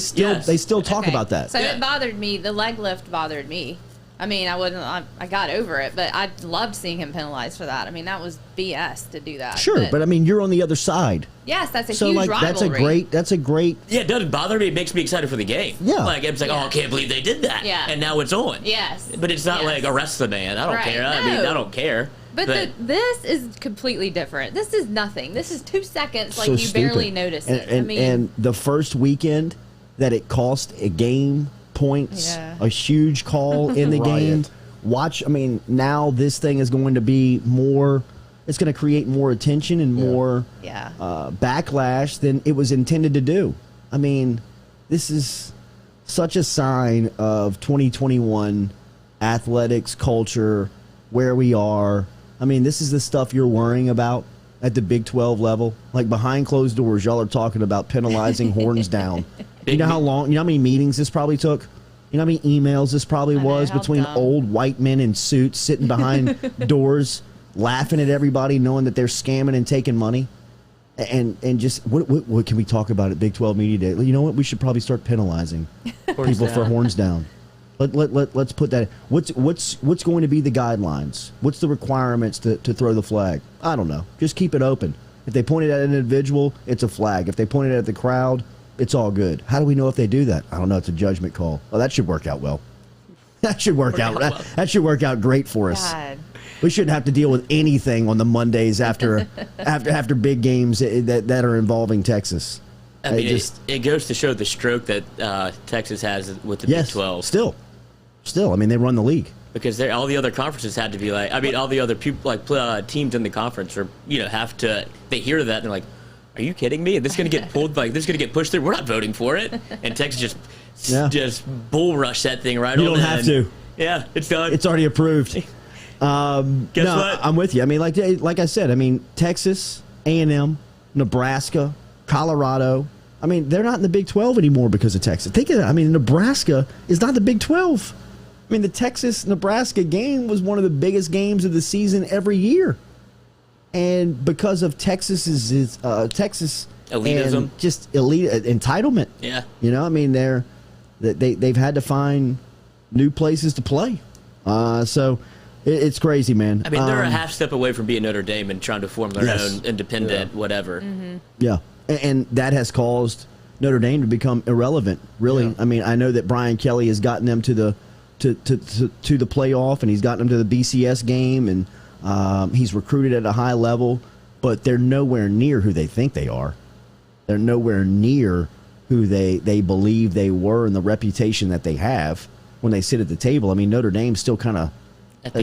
still talk Okay. about that. So Yeah. it bothered me. The leg lift bothered me. I mean, I got over it, but I loved seeing him penalized for that. I mean, that was BS to do that. Sure, but I mean, you're on the other side. yes, that's a So huge like rivalry. that's a great Yeah, it doesn't bother me. It makes me excited for the game. Yeah. Like, it's like, Yeah. oh, I can't believe they did that. Yeah. And now it's on. Yes. But it's not Yes. like, arrest the man. I don't Right. care. I mean, No. I don't care. But this is completely different. This is nothing. This is 2 seconds. Like, So you barely stupid. notice it. And the first weekend that it cost a game points, a huge call in the game. Watch, now this thing is going to be more, it's going to create more attention and more backlash than it was intended to do. This is such a sign of 2021 athletics, culture, where we are. This is the stuff you're worrying about at the Big 12 level. Like, behind closed doors, y'all are talking about penalizing horns down. You know how long, how many meetings this probably took? You know how many emails this probably was between old white men in suits sitting behind doors, laughing at everybody, knowing that they're scamming and taking money? And just, what can we talk about at Big 12 Media Day? You know what? We should probably start penalizing people for horns down. Let's put that. What's going to be the guidelines? What's the requirements to throw the flag? I don't know. Just keep it open. If they point it at an individual, it's a flag. If they point it at the crowd, it's all good. How do we know if they do that? I don't know. It's a judgment call. Oh, that should work out well. That should work out. That should work out great for us. God. We shouldn't have to deal with anything on the Mondays after big games that are involving Texas. It goes to show the stroke that Texas has with the Big 12. Still, they run the league. Because all the other conferences had to be like, all the other people, teams in the conference are, they hear that and they're like, are you kidding me? This is going to get pulled, this is going to get pushed through. We're not voting for it. And Texas just bull rush that thing right on. You don't have to. Yeah, it's done. It's already approved. Guess what? I'm with you. Like I said, Texas, A&M, Nebraska, Colorado. They're not in the Big 12 anymore because of Texas. Think of that. Nebraska is not the Big 12. The Texas-Nebraska game was one of the biggest games of the season every year. And because of Texas's elitism, and just elite entitlement. Yeah. They've had to find new places to play. So it's crazy, man. They're a half step away from being Notre Dame and trying to form their own independent whatever. Mm-hmm. Yeah. And that has caused Notre Dame to become irrelevant, really. Yeah. I know that Brian Kelly has gotten them to the playoff, and he's gotten them to the BCS game, and he's recruited at a high level, but they're nowhere near who they think they are. They're nowhere near who they believe they were and the reputation that they have when they sit at the table. Notre Dame's still kind of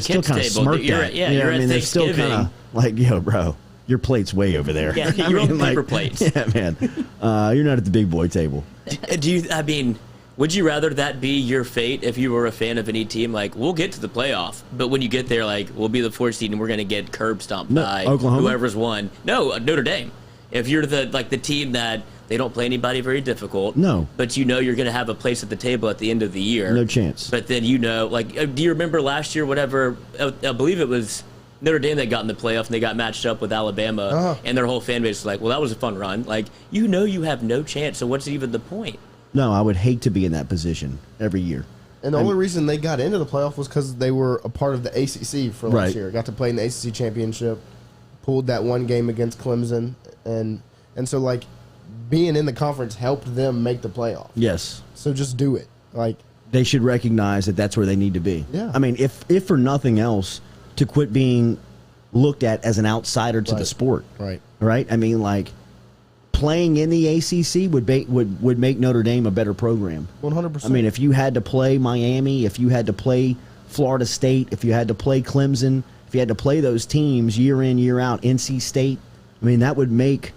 smirked at. You're at they're still kind of like, yo, bro, your plate's way over there. Yeah, you're on paper plates. Yeah, man. You're not at the big boy table. Would you rather that be your fate if you were a fan of any team? We'll get to the playoff, but when you get there, we'll be the 4th seed and we're going to get curb stomped by Oklahoma? Whoever's won. No, Notre Dame. If you're the team that they don't play anybody very difficult, but you're going to have a place at the table at the end of the year. No chance. But then do you remember last year, whatever, I believe it was Notre Dame that got in the playoff and they got matched up with Alabama, and their whole fan base was like, well, that was a fun run. You have no chance, so what's even the point? No, I would hate to be in that position every year. And the only reason they got into the playoff was because they were a part of the ACC for last year. Got to play in the ACC championship, pulled that one game against Clemson, and so being in the conference helped them make the playoff. Yes. So just do it. They should recognize that that's where they need to be. Yeah. If for nothing else, to quit being looked at as an outsider to the sport. Right. Right. Playing in the ACC would make Notre Dame a better program. 100%. If you had to play Miami, if you had to play Florida State, if you had to play Clemson, if you had to play those teams year in, year out, NC State, that would make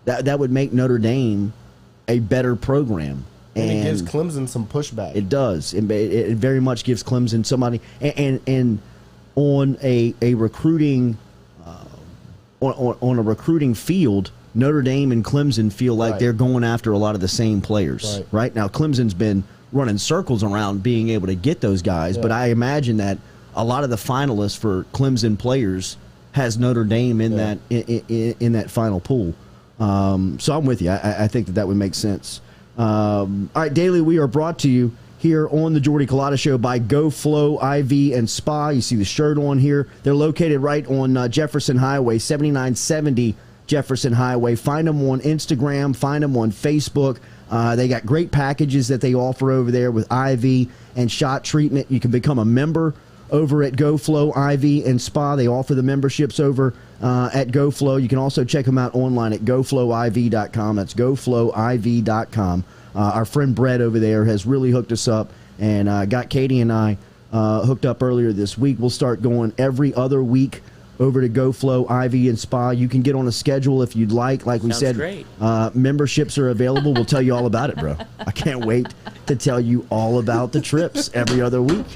that would make Notre Dame a better program. And it gives Clemson some pushback. It does. It very much gives Clemson somebody and on a recruiting on a recruiting field. Notre Dame and Clemson feel like they're going after a lot of the same players. Right now, Clemson's been running circles around being able to get those guys, but I imagine that a lot of the finalists for Clemson players has Notre Dame in that in that final pool. So I'm with you. I think that would make sense. All right, Daily, we are brought to you here on the Jordy Culotta Show by GoFlow IV and Spa. You see the shirt on here. They're located right on Jefferson Highway, 7970 Jefferson Highway. Find them on Instagram. Find them on Facebook. They got great packages that they offer over there with IV and shot treatment. You can become a member over at GoFlow IV and Spa. They offer the memberships over at GoFlow. You can also check them out online at goflowiv.com. That's goflowiv.com. Our friend Brett over there has really hooked us up and got Katie and I hooked up earlier this week. We'll start going every other week over to GoFlow IV and Spa. You can get on a schedule if you'd like. Like we said, great. Memberships are available. We'll tell you all about it, bro. I can't wait to tell you all about the trips every other week.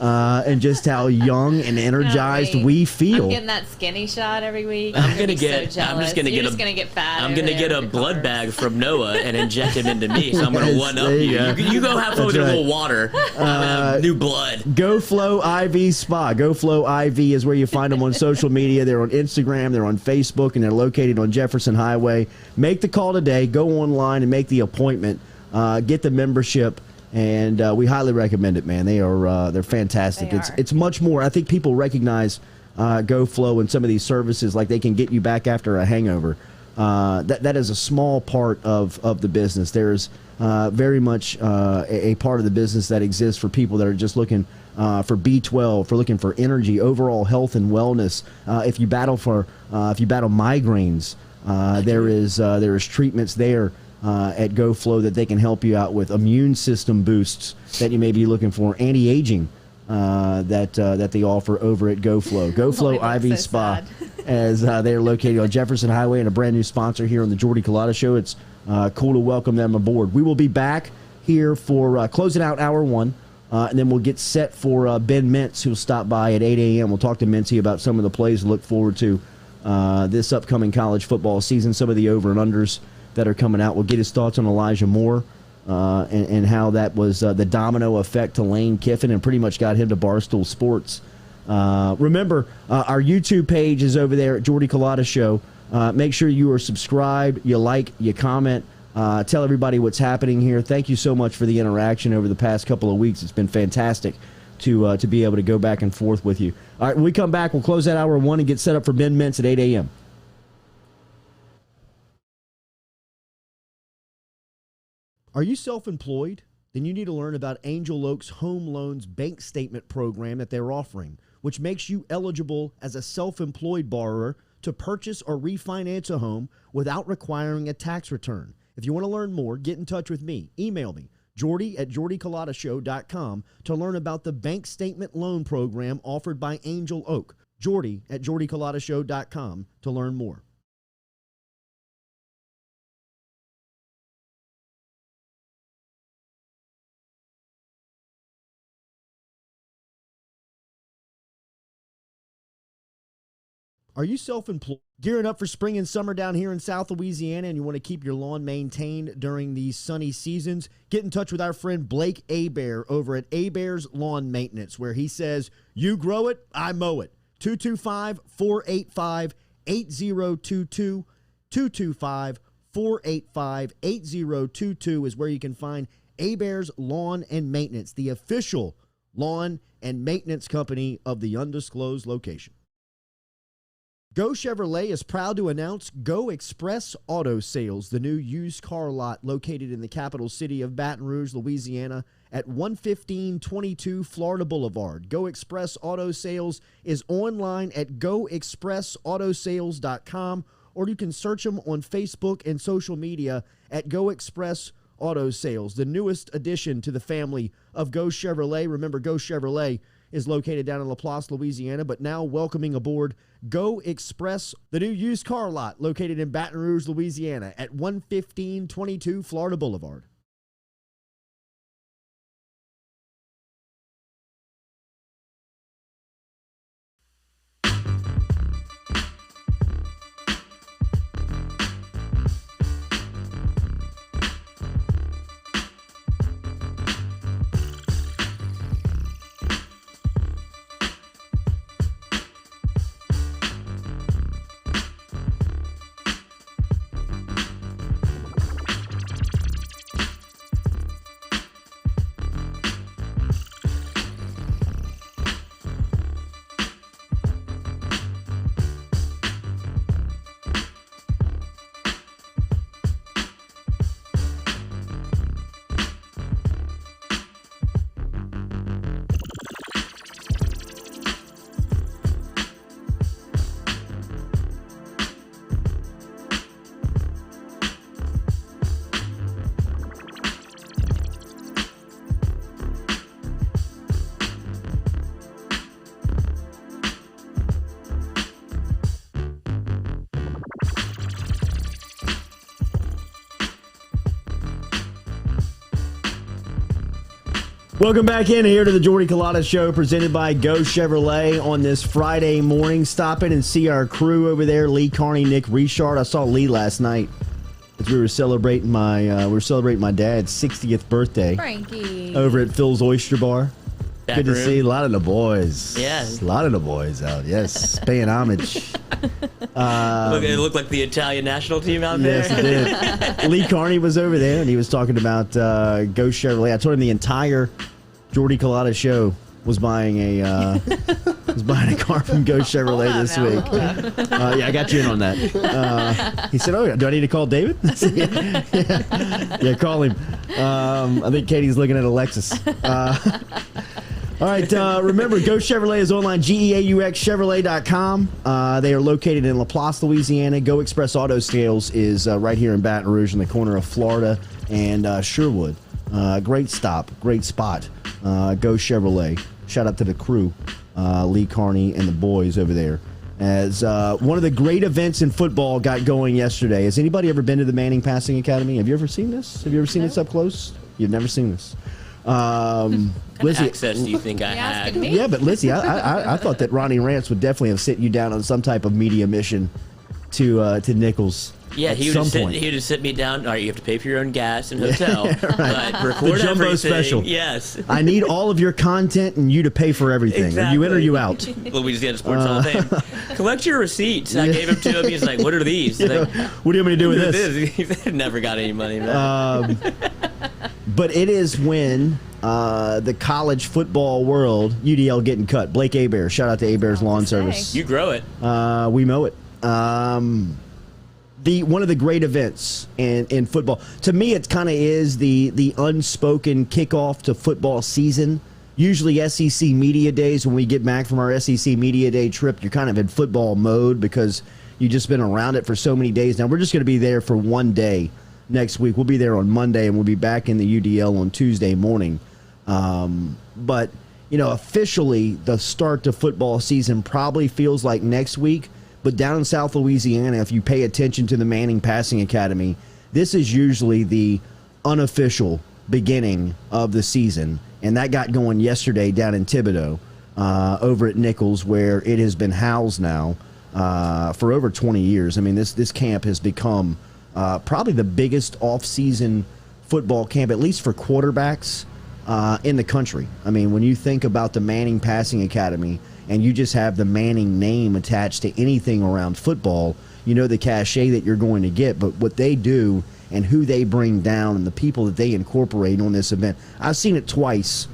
And just how young and energized we feel. I'm getting that skinny shot every week. I'm just gonna get fat. I'm gonna get a blood bag from Noah and inject him into me. So I'm gonna one up you. You go have fun with a little water. New blood. GoFlow IV Spa. GoFlow IV is where you find them on social media. They're on Instagram. They're on Facebook, and they're located on Jefferson Highway. Make the call today. Go online and make the appointment. Get the membership. And we highly recommend it, man. They're fantastic. It's much more. I think people recognize GoFlow and some of these services, like they can get you back after a hangover. That is a small part of the business. There's very much a part of the business that exists for people that are just looking for B12, for looking for energy, overall health and wellness. If you battle migraines, there is treatments there. At GoFlow that they can help you out with, immune system boosts that you may be looking for, anti-aging that they offer over at GoFlow. GoFlow IV Spa, as they're located on Jefferson Highway, and a brand new sponsor here on the Jordy Culotta Show. It's cool to welcome them aboard. We will be back here for closing out hour one, and then we'll get set for Ben Mintz, who'll stop by at 8 a.m. We'll talk to Mintzy about some of the plays to look forward to this upcoming college football season, some of the over and unders that are coming out. We'll get his thoughts on Elijah Moore and how that was the domino effect to Lane Kiffin and pretty much got him to Barstool Sports. Remember, our YouTube page is over there at Jordy Culotta Show. Make sure you are subscribed, you like, you comment, tell everybody what's happening here. Thank you so much for the interaction over the past couple of weeks. It's been fantastic to be able to go back and forth with you. All right, when we come back, we'll close out hour one and get set up for Ben Mintz at 8 a.m. Are you self-employed? Then you need to learn about Angel Oak's Home Loans Bank Statement program that they're offering, which makes you eligible as a self-employed borrower to purchase or refinance a home without requiring a tax return. If you want to learn more, get in touch with me. Email me, Jordy at jordyculotta.show.com, to learn about the bank statement loan program offered by Angel Oak. Jordy at jordyculotta.show.com to learn more. Are you self-employed? Gearing up for spring and summer down here in South Louisiana, and you want to keep your lawn maintained during these sunny seasons? Get in touch with our friend Blake Abear over at Abear's Lawn Maintenance, where he says, you grow it, I mow it. 225-485-8022. 225-485-8022 is where you can find Abear's Lawn and Maintenance, the official lawn and maintenance company of the undisclosed location. Go Chevrolet is proud to announce Go Express Auto Sales, the new used car lot located in the capital city of Baton Rouge, Louisiana, at 11522 Florida Boulevard. Go Express Auto Sales is online at goexpressautosales.com, or you can search them on Facebook and social media at Go Express Auto Sales, the newest addition to the family of Go Chevrolet. Remember, Go Chevrolet is located down in Laplace, Louisiana, but now welcoming aboard Go Express, the new used car lot located in Baton Rouge, Louisiana at 11522 Florida Boulevard. Welcome back in here to the Jordy Culotta Show, presented by Go Chevrolet on this Friday morning. Stop in and see our crew over there, Lee Carney, Nick Richard. I saw Lee last night as we were celebrating my dad's 60th birthday. Frankie. Over at Phil's Oyster Bar. Good to see a lot of the boys. Yeah. A lot of the boys out. Yes, paying homage. It looked like the Italian national team out there. Yes, it did. Lee Carney was over there, and he was talking about Go Chevrolet. I told him the entire Jordy Culotta show was buying a car from Go Chevrolet this week. Yeah, I got you in on that. He said, "Oh, do I need to call David?" I said, yeah, call him. I think Katie's looking at a Lexus. All right, remember, Go Chevrolet is online, GEAUXChevrolet.com. They are located in Laplace, Louisiana. Go Express Auto Sales is right here in Baton Rouge in the corner of Florida and Sherwood. Great stop, great spot. Go Chevrolet. Shout out to the crew, Lee Carney and the boys over there. As one of the great events in football got going yesterday. Has anybody ever been to the Manning Passing Academy? Have you ever seen this? Have you ever seen this up close? You've never seen this. Lizzie, access do you think I had? Yeah, but Lizzie, I thought that Ronnie Rance would definitely have sent you down on some type of media mission to Nichols. Yeah, he would sit me down. All right, you have to pay for your own gas and hotel. Right. But record the jumbo everything. Special. Yes. I need all of your content and you to pay for everything. Exactly. Are you in or you out? Louisiana Sports Hall of Fame. Collect your receipts. I gave him to him. He's like, "What are these?" Like, what do you want me to do with this? He never got any money. But it is when the college football world, UDL getting cut. Blake Hebert. Shout out to Hebert's Lawn Service. You grow it. We mow it. One of the great events in football. To me, it kind of is the unspoken kickoff to football season. Usually SEC Media Days, when we get back from our SEC Media Day trip, you're kind of in football mode because you've just been around it for so many days. Now, we're just going to be there for one day next week. We'll be there on Monday, and we'll be back in the UDL on Tuesday morning. But, officially, the start to football season probably feels like next week. But down in South Louisiana, if you pay attention to the Manning Passing Academy, this is usually the unofficial beginning of the season. And that got going yesterday down in Thibodaux over at Nichols, where it has been housed now for over 20 years. I mean, this camp has become probably the biggest off-season football camp, at least for quarterbacks, in the country. I mean, when you think about the Manning Passing Academy, and you just have the Manning name attached to anything around football, you know the cachet that you're going to get. But what they do and who they bring down and the people that they incorporate on this event, I've seen it twice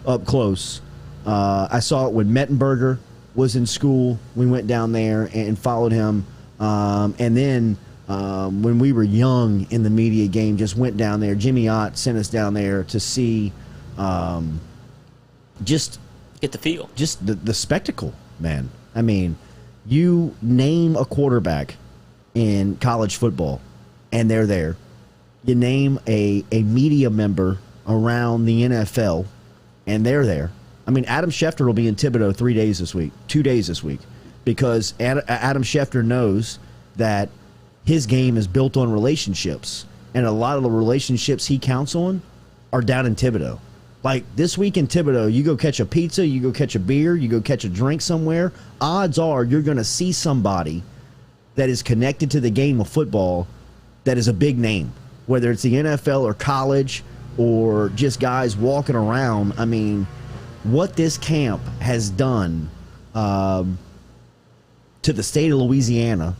up close. I saw it when Mettenberger was in school. We went down there and followed him. And then when we were young in the media game, just went down there. Jimmy Ott sent us down there to see just get the feel. Just the spectacle, man. I mean, you name a quarterback in college football, and they're there. You name a media member around the NFL, and they're there. I mean, Adam Schefter will be in Thibodaux 2 days this week, because Adam Schefter knows that his game is built on relationships, and a lot of the relationships he counts on are down in Thibodaux. Like this week in Thibodaux, you go catch a pizza, you go catch a beer, you go catch a drink somewhere, odds are you're going to see somebody that is connected to the game of football that is a big name, whether it's the NFL or college or just guys walking around. I mean, what this camp has done to the state of Louisiana,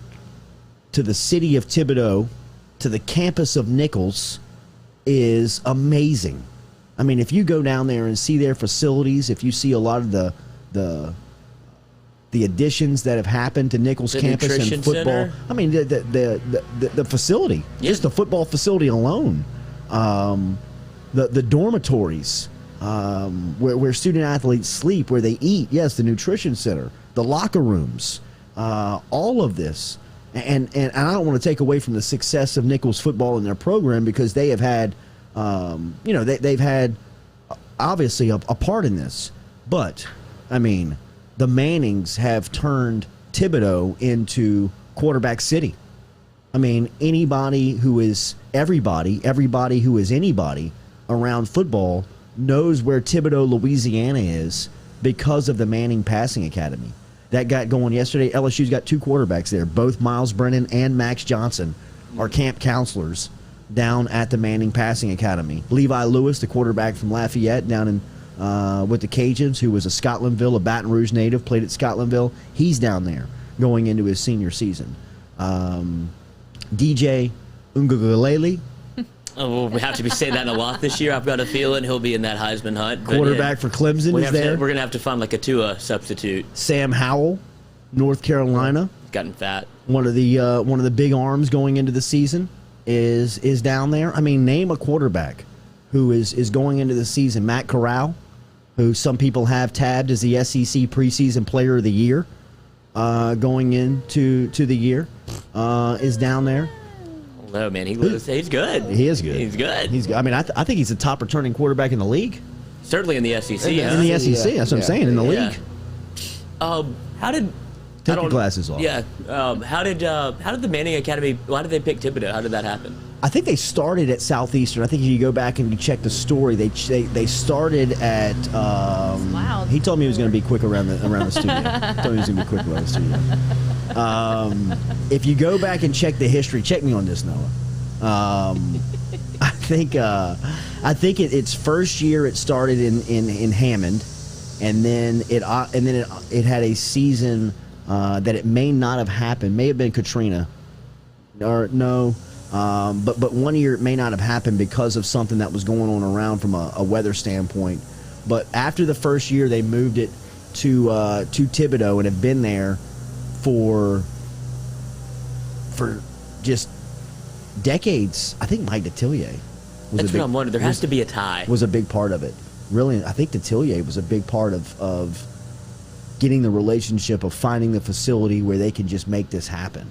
to the city of Thibodaux, to the campus of Nichols is amazing. I mean, if you go down there and see their facilities, if you see a lot of the additions that have happened to Nichols campus and football, center. I mean, the facility, just the football facility alone, the dormitories, where student athletes sleep, where they eat, yes, the nutrition center, the locker rooms, all of this. And I don't want to take away from the success of Nichols football in their program, because they have had they've had obviously a part in this, but I mean, the Mannings have turned Thibodaux into quarterback city. I mean, everybody who is anybody around football knows where Thibodaux, Louisiana is because of the Manning Passing Academy. That got going yesterday. LSU's got 2 quarterbacks there. Both Miles Brennan and Max Johnson are camp counselors down at the Manning Passing Academy. Levi Lewis, the quarterback from Lafayette, down in with the Cajuns, who was a Scotlandville, a Baton Rouge native, played at Scotlandville. He's down there going into his senior season. DJ Ungugalele, Oh, we have to be saying that a lot this year. I've got a feeling he'll be in that Heisman hunt. quarterback for Clemson, is there. We're going to have to find like a Tua substitute. Sam Howell, North Carolina, Gotten fat. one of the big arms going into the season is down there. I mean, name a quarterback who is going into the season. Matt Corral, who some people have tabbed as the SEC preseason player of the year, going into the year, is down there. No, man, he's good. He is good. He's good. He's good. I mean, I think he's the top returning quarterback in the league. Certainly in the SEC. In the SEC, that's what I'm saying. In the league. How did Take your glasses off. Yeah. How did the Manning Academy? Why did they pick Thibodaux? How did that happen? I think they started at Southeastern. I think if you go back and you check the story, they started at. Loud. He told me he was going to be quick around the studio. He told me he was going to be quick around the studio. If you go back and check the history, check me on this, Noah. I think its first year it started in Hammond, and then it had a season that it may not have happened. May have been Katrina, or no. But 1 year it may not have happened because of something that was going on around from a weather standpoint. But after the first year, they moved it to Thibodaux and have been there for just decades. I think Mike Detillier That's what I'm wondering. There has to be a tie. Was a big part of it. Really, I think Detillier was a big part of getting the relationship of finding the facility where they can just make this happen.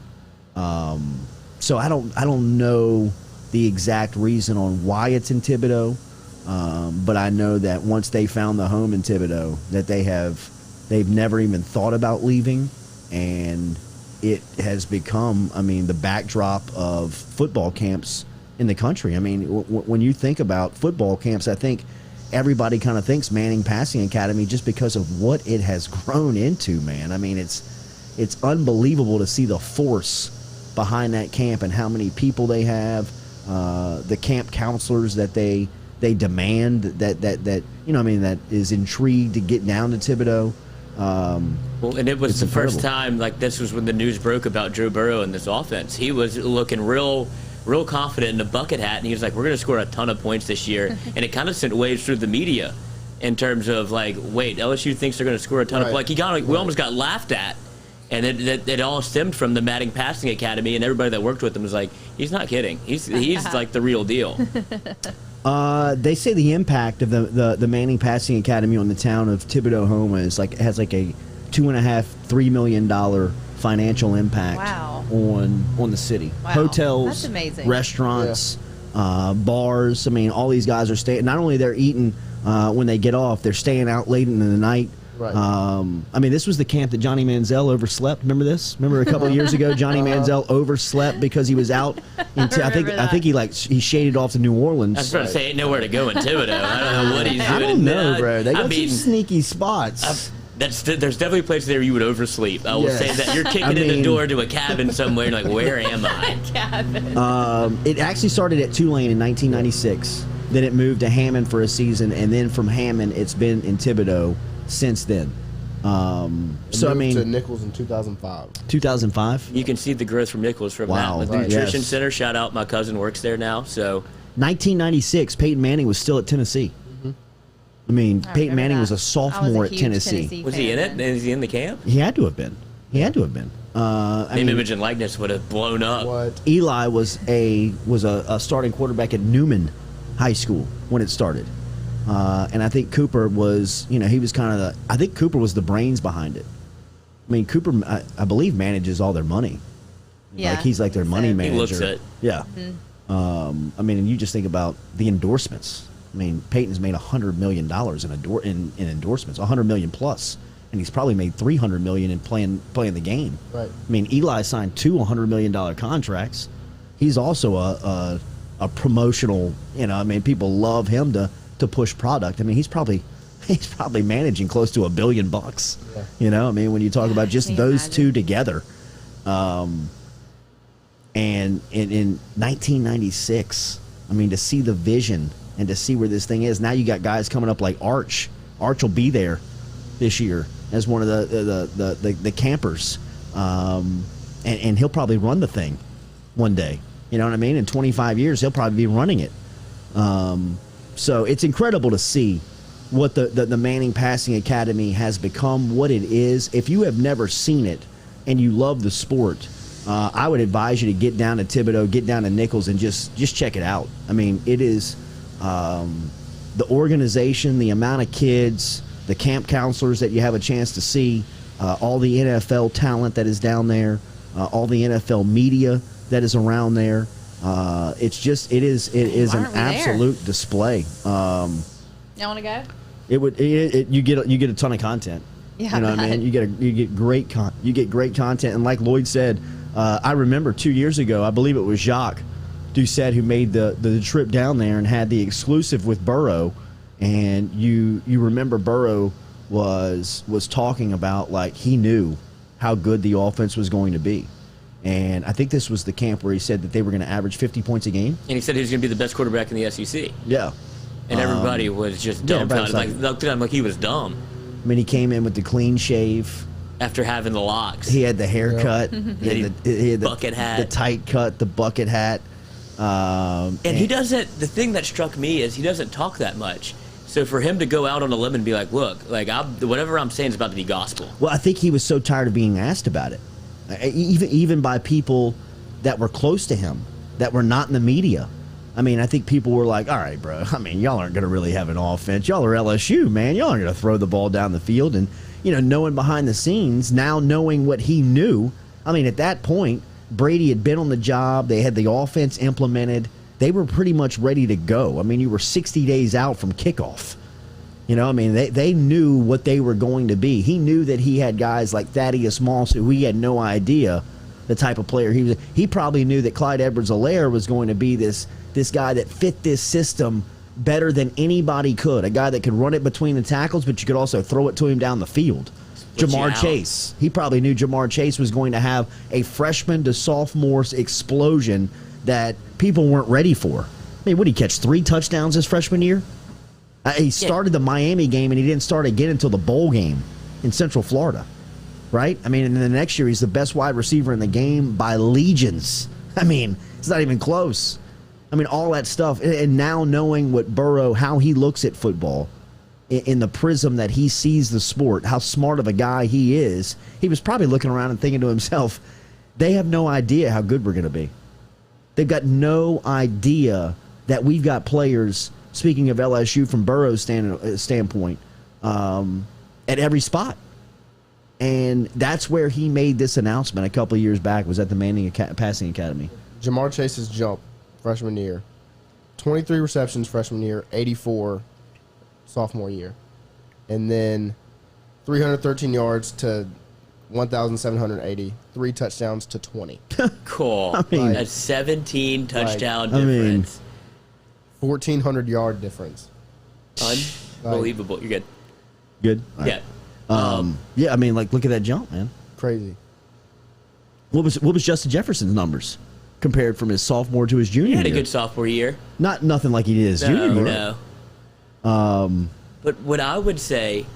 So I don't know the exact reason on why it's in Thibodaux, but I know that once they found the home in Thibodaux, that they've never even thought about leaving, and it has become, I mean, the backdrop of football camps in the country. I mean, when you think about football camps, I think everybody kind of thinks Manning Passing Academy just because of what it has grown into, man. I mean, it's unbelievable to see the force behind that camp and how many people they have, the camp counselors that they demand that you know, I mean, that is intrigued to get down to Thibodaux. Well, and it was the incredible. first time, like, this was when the news broke about Joe Burrow and this offense. He was looking real confident in the bucket hat, and he was like, we're going to score a ton of points this year. And it kind of sent waves through the media in terms of, like, wait, LSU thinks they're going to score a ton of points. Like, we almost got laughed at. And it all stemmed from the Manning Passing Academy, and everybody that worked with him was like, he's not kidding. He's like the real deal. They say the impact of the Manning Passing Academy on the town of Thibodaux, Homa has like a $2.5-3 million financial impact on the city. Wow. Hotels, That's amazing. restaurants, bars. I mean, all these guys are staying. Not only they're eating when they get off, they're staying out late into the night. Right. I mean, this was the camp that Johnny Manziel overslept. Remember this? Remember a couple of years ago, Johnny Manziel overslept because he was out. I think he shaded off to New Orleans. I was about to say, ain't nowhere to go in Thibodaux. I don't know what he's doing. I don't know, bro. They got some sneaky spots. There's definitely places there you would oversleep. I will say that you're kicking in the door to a cabin somewhere, and like, where am I? Cabin. It actually started at Tulane in 1996. Then it moved to Hammond for a season, and then from Hammond, it's been in Thibodaux since then. So I mean, to Nichols in 2005. 2005. You can see the growth from Nichols from Wow. that. With the nutrition center, shout out, my cousin works there now. So 1996, Peyton Manning was still at Tennessee. I mean, Peyton Manning was a sophomore at Tennessee. Was he in it? Is he in the camp? He had to have been. Name, image, and likeness would have blown up. What? Eli was a starting quarterback at Newman High School when it started. And I think Cooper was, he was kind of I think Cooper was the brains behind it. I mean, Cooper, I believe, manages all their money. Yeah. Like, he's like their money manager. He looks it. Yeah. I mean, and you just think about the endorsements. I mean, Peyton's made $100 million in endorsements, $100 million plus, and he's probably made $300 million in playing the game. Right. I mean, Eli signed 2 $100 million contracts. He's also a promotional. I mean, people love him to to push product. I mean, he's probably managing close to $1 billion. Yeah. You know, I mean, when you talk about just those two together, and in 1996, I mean, to see the vision and to see where this thing is. Now you got guys coming up like Arch. Arch will be there this year as one of the campers, and he'll probably run the thing one day. You know what I mean? In 25 years, he'll probably be running it. So it's incredible to see what the Manning Passing Academy has become, what it is. If you have never seen it and you love the sport, I would advise you to get down to Thibodaux, get down to Nichols, and just check it out. I mean, it is the organization, the amount of kids, the camp counselors that you have a chance to see, all the NFL talent that is down there, all the NFL media that is around there. It is an absolute display. Y'all want to go? You get a ton of content. Yeah, you know what I mean? You get great content, and like Lloyd said, I remember 2 years ago, I believe it was Jacques Doucette who made the trip down there and had the exclusive with Burrow, and you remember Burrow was talking about, like, he knew how good the offense was going to be. And I think this was the camp where he said that they were going to average 50 points a game. And he said he was going to be the best quarterback in the SEC. Yeah. And everybody was just dumbfounded. Like, looked at him like he was dumb. I mean, he came in with the clean shave. After having the locks. He had the haircut. He had the bucket hat. The tight cut, the bucket hat. And he doesn't, the thing that struck me is he doesn't talk that much. So for him to go out on a limb and be like, look, like, whatever I'm saying is about to be gospel. Well, I think he was so tired of being asked about it. Even by people that were close to him, that were not in the media. I mean, I think people were like, all right, bro, I mean, y'all aren't going to really have an offense. Y'all are LSU, man. Y'all aren't going to throw the ball down the field. And, you know, knowing behind the scenes, now knowing what he knew, I mean, at that point, Brady had been on the job. They had the offense implemented. They were pretty much ready to go. I mean, you were 60 days out from kickoff. You know, I mean, they knew what they were going to be. He knew that he had guys like Thaddeus Moss, who he had no idea the type of player he was. He probably knew that Clyde Edwards-Helaire was going to be this guy that fit this system better than anybody could. A guy that could run it between the tackles, but you could also throw it to him down the field. Jamar Chase. He probably knew Jamar Chase was going to have a freshman to sophomore explosion that people weren't ready for. I mean, what did he catch? 3 touchdowns his freshman year? He started the Miami game, and he didn't start again until the bowl game in Central Florida, right? I mean, and then the next year, he's the best wide receiver in the game by legions. I mean, it's not even close. I mean, all that stuff. And now knowing what Burrow, how he looks at football, in the prism that he sees the sport, how smart of a guy he is, he was probably looking around and thinking to himself, they have no idea how good we're going to be. They've got no idea that we've got players, speaking of LSU from Burrow's standpoint, at every spot. And that's where he made this announcement a couple of years back, was at the Manning Passing Academy. Jamar Chase's jump freshman year, 23 receptions freshman year, 84 sophomore year. And then 313 yards to 1,780, 3 touchdowns to 20. Cool. I mean, a 17 touchdown difference. 1,400-yard difference. Unbelievable. You're good. Good? Yeah. Yeah, I mean, like, look at that jump, man. Crazy. What was Justin Jefferson's numbers compared from his sophomore to his junior year? He had a good sophomore year. Nothing like he did his junior year. No. But what I would say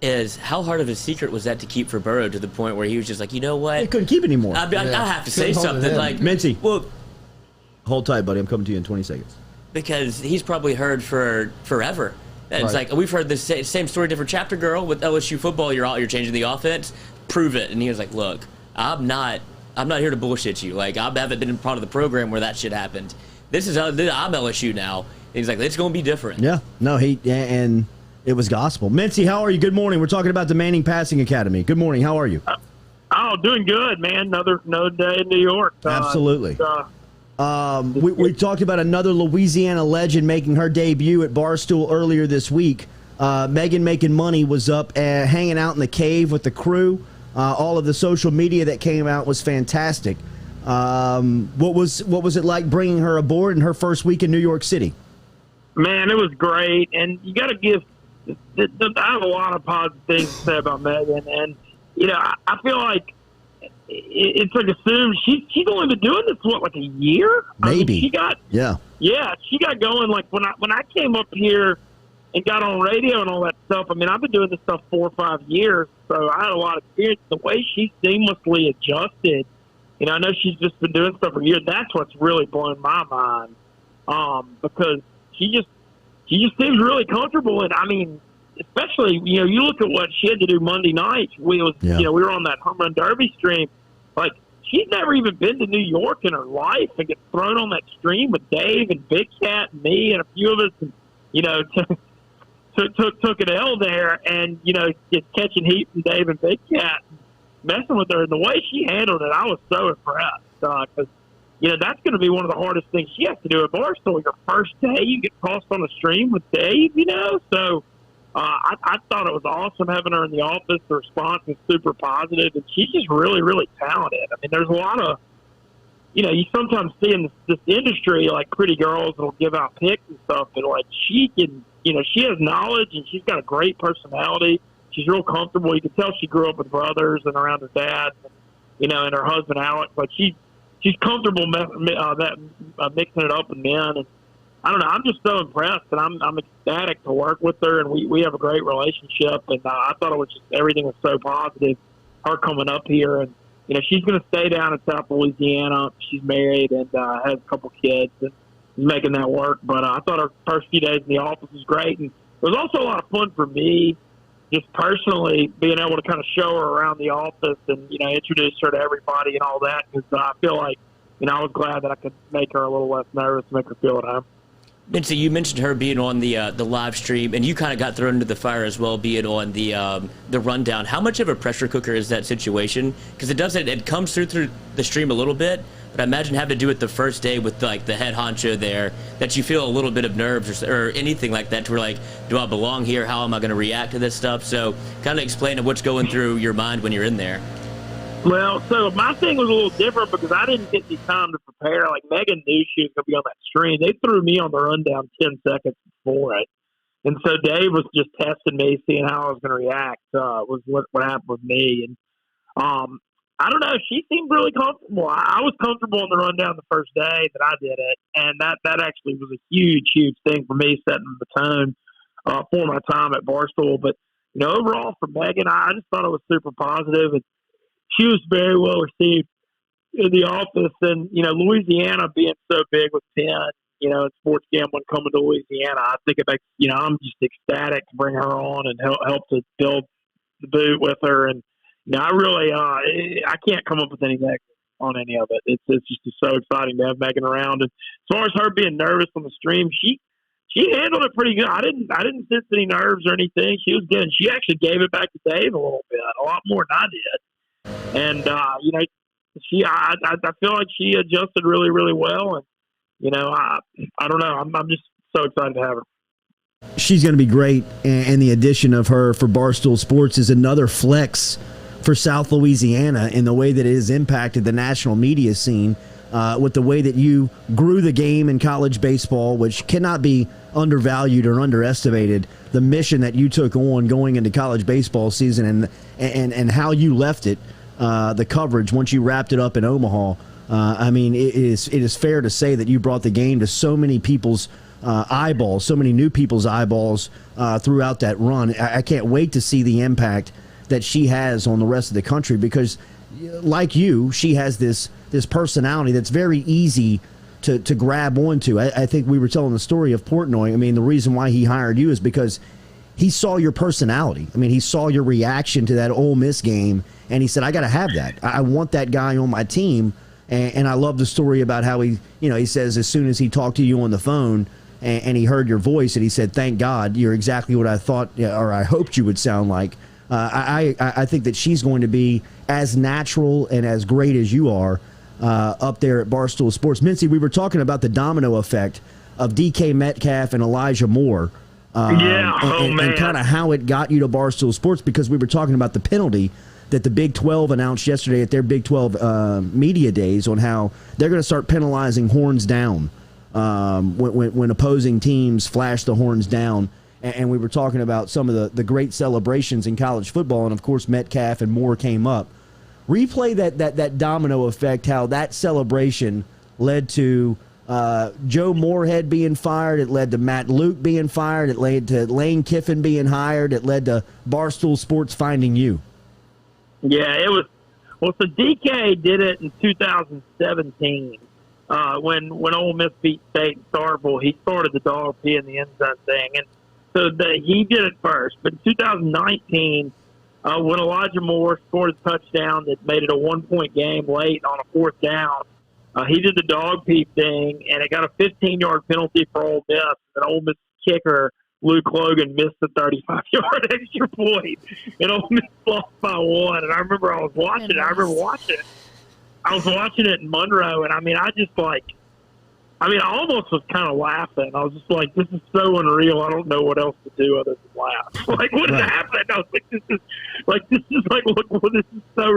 is, how hard of a secret was that to keep for Burrow, to the point where he was just like, you know what? He couldn't keep it anymore. I have to say something. Like, Mincy, well, hold tight, buddy. I'm coming to you in 20 seconds. Because he's probably heard for forever. And it's like, we've heard the same story, different chapter, girl, with LSU football. You're changing the offense. Prove it. And he was like, look, I'm not here to bullshit you. Like, I haven't been part of the program where that shit happened. I'm LSU now. And he's like, it's going to be different. Yeah. No, and it was gospel. Mincy, how are you? Good morning. We're talking about the Manning Passing Academy. Good morning. How are you? Doing good, man. Another day in New York. Absolutely. We talked about another Louisiana legend making her debut at Barstool earlier this week. Makin Money was up hanging out in the cave with the crew. All of the social media that came out was fantastic. What was it like bringing her aboard in her first week in New York City? Man, it was great, and you got to give. I have a lot of positive things to say about Megan, and I feel like it's like assumed she's only been doing this like a year. Maybe. I mean, she got she got going like when I came up here and got on radio and all that stuff. I mean, I've been doing this stuff 4 or 5 years, so I had a lot of experience. The way she seamlessly adjusted, I know she's just been doing stuff for years. That's what's really blown my mind, because she just seems really comfortable. And I mean, especially you look at what she had to do Monday night. We were on that home run derby stream. Like, she's never even been to New York in her life, and gets thrown on that stream with Dave and Big Cat and me and a few of us, and took an L there, and just catching heat from Dave and Big Cat, messing with her, and the way she handled it, I was so impressed, because that's going to be one of the hardest things she has to do at Barstool. Your first day, you get tossed on the stream with Dave, so I thought it was awesome having her in the office. The response was super positive, and she's just really, really talented. I mean, there's a lot of, you sometimes see in this industry, like, pretty girls that'll give out picks and stuff, but like, she can, she has knowledge, and she's got a great personality. She's real comfortable. You can tell she grew up with brothers and around her dad, and her husband Alex. Like, she's comfortable mixing it up with men. And I don't know. I'm just so impressed, and I'm ecstatic to work with her, and we have a great relationship. And I thought it was just everything was so positive. Her coming up here, and she's going to stay down in South Louisiana. She's married and has a couple kids, and making that work. But I thought her first few days in the office was great, and it was also a lot of fun for me, just personally, being able to kind of show her around the office and introduce her to everybody and all that, because I feel like I was glad that I could make her a little less nervous, make her feel at home. Mintzy, you mentioned her being on the live stream, and you kind of got thrown into the fire as well, being on the rundown. How much of a pressure cooker is that situation? Because it comes through the stream a little bit, but I imagine having to do it the first day with like the head honcho there, that you feel a little bit of nerves or anything like that, to where like, do I belong here? How am I going to react to this stuff? So kind of explain what's going through your mind when you're in there. Well, so my thing was a little different because I didn't get the time to prepare. Like, Megan knew she was going to be on that stream. They threw me on the rundown 10 seconds before it. And so Dave was just testing me, seeing how I was going to react, was what happened with me. And I don't know. She seemed really comfortable. I was comfortable on the rundown the first day that I did it. And that actually was a huge, huge thing for me, setting the tone for my time at Barstool. But, overall for Megan, I just thought it was super positive. And she was very well received in the office, and Louisiana being so big with Penn, and sports gambling coming to Louisiana, I think it makes I'm just ecstatic to bring her on and help to build the boot with her. And I really I can't come up with any negative on any of it. It's just so exciting to have Megan around. And as far as her being nervous on the stream, she handled it pretty good. I didn't sense any nerves or anything. She was good. And she actually gave it back to Dave a little bit, a lot more than I did. And, I feel like she adjusted really, really well. And, I don't know. I'm just so excited to have her. She's going to be great. And the addition of her for Barstool Sports is another flex for South Louisiana in the way that it has impacted the national media scene, with the way that you grew the game in college baseball, which cannot be undervalued or underestimated. The mission that you took on going into college baseball season and how you left it, the coverage once you wrapped it up in Omaha. I mean, it is fair to say that you brought the game to so many people's eyeballs, so many new people's eyeballs throughout that run. I can't wait to see the impact that she has on the rest of the country, because like you, she has this personality that's very easy to grab onto. I think we were telling the story of Portnoy. I mean, the reason why he hired you is because he saw your personality. I mean, he saw your reaction to that Ole Miss game, and he said, I got to have that. I want that guy on my team. And I love the story about how he says as soon as he talked to you on the phone and he heard your voice, and he said, thank God, you're exactly what I thought or I hoped you would sound like. I think that she's going to be as natural and as great as you are up there at Barstool Sports. Mintzy, we were talking about the domino effect of DK Metcalf and Elijah Moore. And kind of how it got you to Barstool Sports, because we were talking about the penalty that the Big 12 announced yesterday at their Big 12 media days on how they're going to start penalizing horns down when opposing teams flash the horns down. And we were talking about some of the great celebrations in college football, and of course Metcalf and Moore came up. Replay that domino effect, how that celebration led to Joe Moorhead being fired. It led to Matt Luke being fired. It led to Lane Kiffin being hired. It led to Barstool Sports finding you. Yeah, it was. Well, so DK did it in 2017 when Ole Miss beat State in Starkville. He started the dog pee in the end zone thing, and so he did it first. But in 2019, when Elijah Moore scored a touchdown that made it a 1-point game late on a fourth down, he did the dog pee thing, and it got a 15-yard penalty for Ole Miss. And Ole Miss kicker Luke Logan missed the 35-yard extra point, and Ole Miss lost by 1. And I remember I was watching it. I was watching it in Monroe, and I almost was kind of laughing. I was just like, this is so unreal. I don't know what else to do other than laugh. Like, what happened? I was like, this is look, well, this is so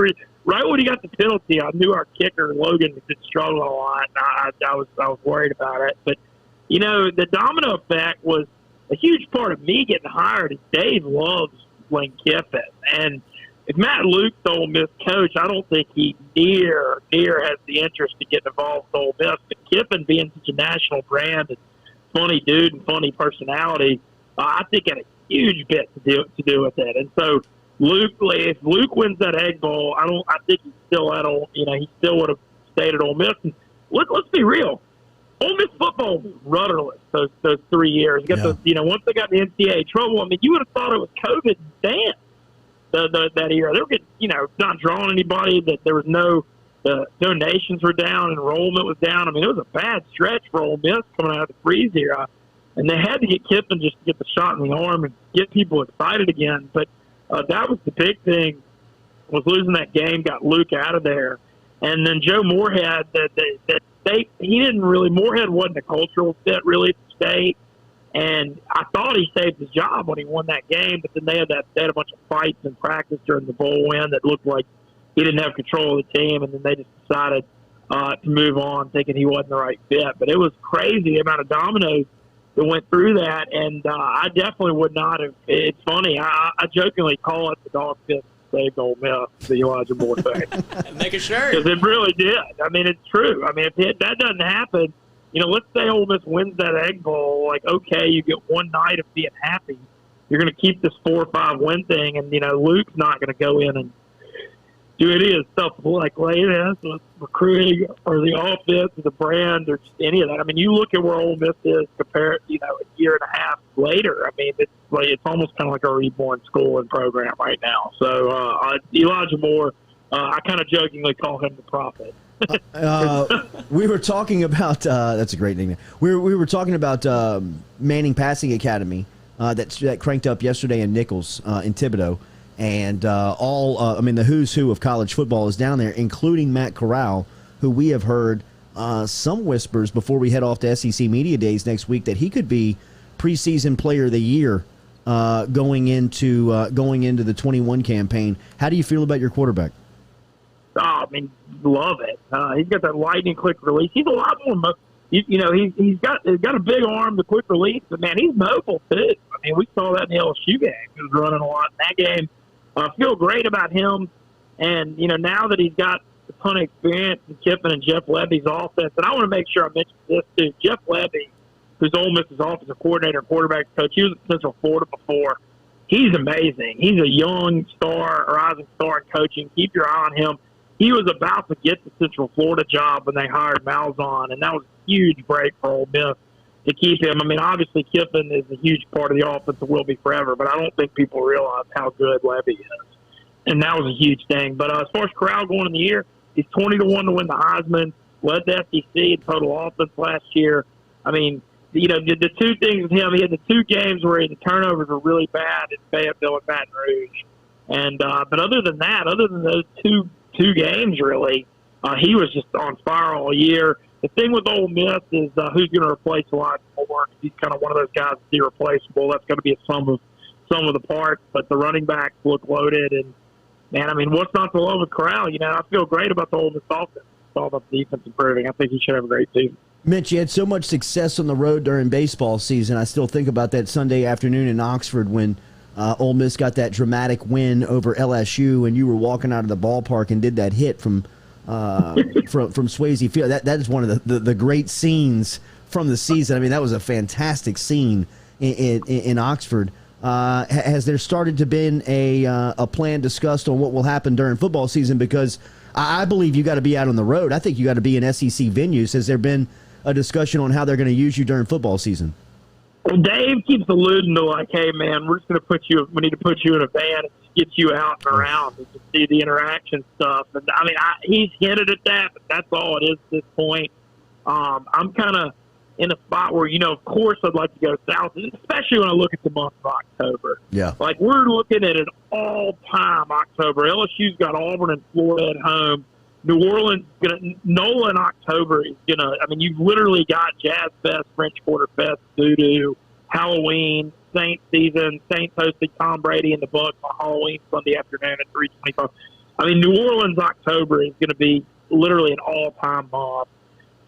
right when he got the penalty, I knew our kicker, Logan, had struggled a lot. And I was worried about it. But, the domino effect was a huge part of me getting hired. Dave loves Lane Kiffin. And if Matt Luke's the Ole Miss coach, I don't think he near has the interest to get involved with Ole Miss. But Kiffin being such a national brand and funny dude and funny personality, I think had a huge bit to do with it. And so if Luke wins that Egg Bowl, I think he's still he still would have stayed at Ole Miss. And let's be real. Ole Miss football was rudderless those 3 years. Once they got in the NCAA trouble, you would have thought it was COVID and Dan. That year, they were getting, not drawing anybody. That there was no donations were down, enrollment was down. It was a bad stretch for Ole Miss coming out of the freeze era, and they had to get Kiffin just to get the shot in the arm and get people excited again. But that was the big thing, was losing that game, got Luke out of there, and then Joe Moorhead. Moorhead wasn't a cultural fit really at the State. And I thought he saved his job when he won that game, but then they had a bunch of fights in practice during the bowl win that looked like he didn't have control of the team, and then they just decided to move on, thinking he wasn't the right fit. But it was crazy the amount of dominoes that went through that, and I definitely would not have. It's funny. I jokingly call it the dog pit saved Ole Miss, the Elijah Moore thing. Making sure. Because it really did. It's true. If that doesn't happen, let's say Ole Miss wins that Egg Bowl, okay, you get one night of being happy. You're going to keep this 4 or 5 win thing, and, Luke's not going to go in and do any of the stuff like recruiting or the offense or the brand or just any of that. You look at where Ole Miss is compared, a year and a half later. It's almost kind of like a reborn school and program right now. So Elijah Moore, I kind of jokingly call him the prophet. We were talking about that's a great nickname. We were talking about Manning Passing Academy that cranked up yesterday in Nichols in Thibodaux, and the who's who of college football is down there, including Matt Corral, who we have heard some whispers before we head off to SEC Media Days next week that he could be preseason player of the year going into the 21 campaign. How do you feel about your quarterback? Love it. He's got that lightning quick release. He's a lot more, he's got a big arm, the quick release, but man, he's mobile too. We saw that in the LSU game. He was running a lot in that game. I feel great about him, and now that he's got a ton of experience in Kiffin and Jeff Lebby's offense, and I want to make sure I mention this too. Jeff Lebby, who's Ole Miss's offensive coordinator and quarterback coach, he was at Central Florida before. He's amazing. He's a young star, rising star in coaching. Keep your eye on him. He was about to get the Central Florida job when they hired Malzahn, and that was a huge break for Ole Miss to keep him. Obviously Kiffin is a huge part of the offense and will be forever, but I don't think people realize how good Levy is. And that was a huge thing. But as far as Corral going in the year, he's 20-1 to win the Heisman, led the SEC in total offense last year. The two things with him, he had the 2 games where the turnovers were really bad in Fayetteville and Baton Rouge. And but other than those two games, really, he was just on fire all year. The thing with Ole Miss is who's going to replace Elijah Moore. He's kind of one of those guys that's irreplaceable. That's going to be a sum of the parts. But the running backs look loaded. And, man, what's not to love with Corral? I feel great about the Ole Miss offense. It's all about the defense improving. I think he should have a great season. Mitch, you had so much success on the road during baseball season. I still think about that Sunday afternoon in Oxford when Ole Miss got that dramatic win over LSU, and you were walking out of the ballpark and did that hit from Swayze Field. That is one of the great scenes from the season. I mean, that was a fantastic scene in Oxford. Has there started to been a plan discussed on what will happen during football season? Because I believe you got to be out on the road. I think you got to be in SEC venues. Has there been a discussion on how they're going to use you during football season? Well, Dave keeps alluding to like, hey, man, we need to put you in a van and get you out and around and to see the interaction stuff. And I mean, he's hinted at that, but that's all it is at this point. I'm kind of in a spot where, of course I'd like to go south, especially when I look at the month of October. Yeah. Like, we're looking at an all-time October. LSU's got Auburn and Florida at home. New Orleans, NOLA in October is going to, I mean, you've literally got Jazz Fest, French Quarter Fest, Voodoo, Halloween, Saints season, Saints hosting Tom Brady and the Bucs on Halloween Sunday afternoon at 3:25. I mean, New Orleans October is going to be literally an all-time month.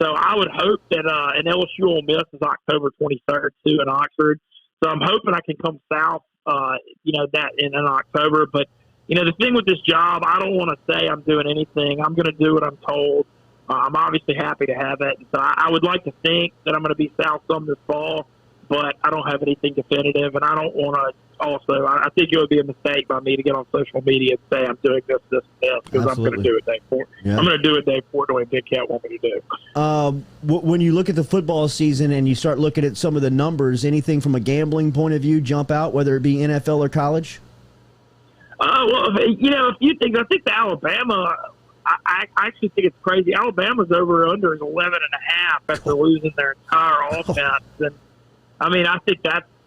So I would hope that an LSU Ole Miss is October 23rd, too, in Oxford. So I'm hoping I can come south, that in October. But, the thing with this job, I don't want to say I'm doing anything. I'm going to do what I'm told. I'm obviously happy to have it. So I would like to think that I'm going to be south some this fall, but I don't have anything definitive. And I don't want to also, I think it would be a mistake by me to get on social media and say I'm doing this, because I'm going to do it day four. Yeah. I'm going to do it day four the way Big Cat want me to do. When you look at the football season and you start looking at some of the numbers, anything from a gambling point of view jump out, whether it be NFL or college? A few things. I think the Alabama, I actually think it's crazy. Alabama's over under is 11.5 after losing their entire offense. And I mean, I think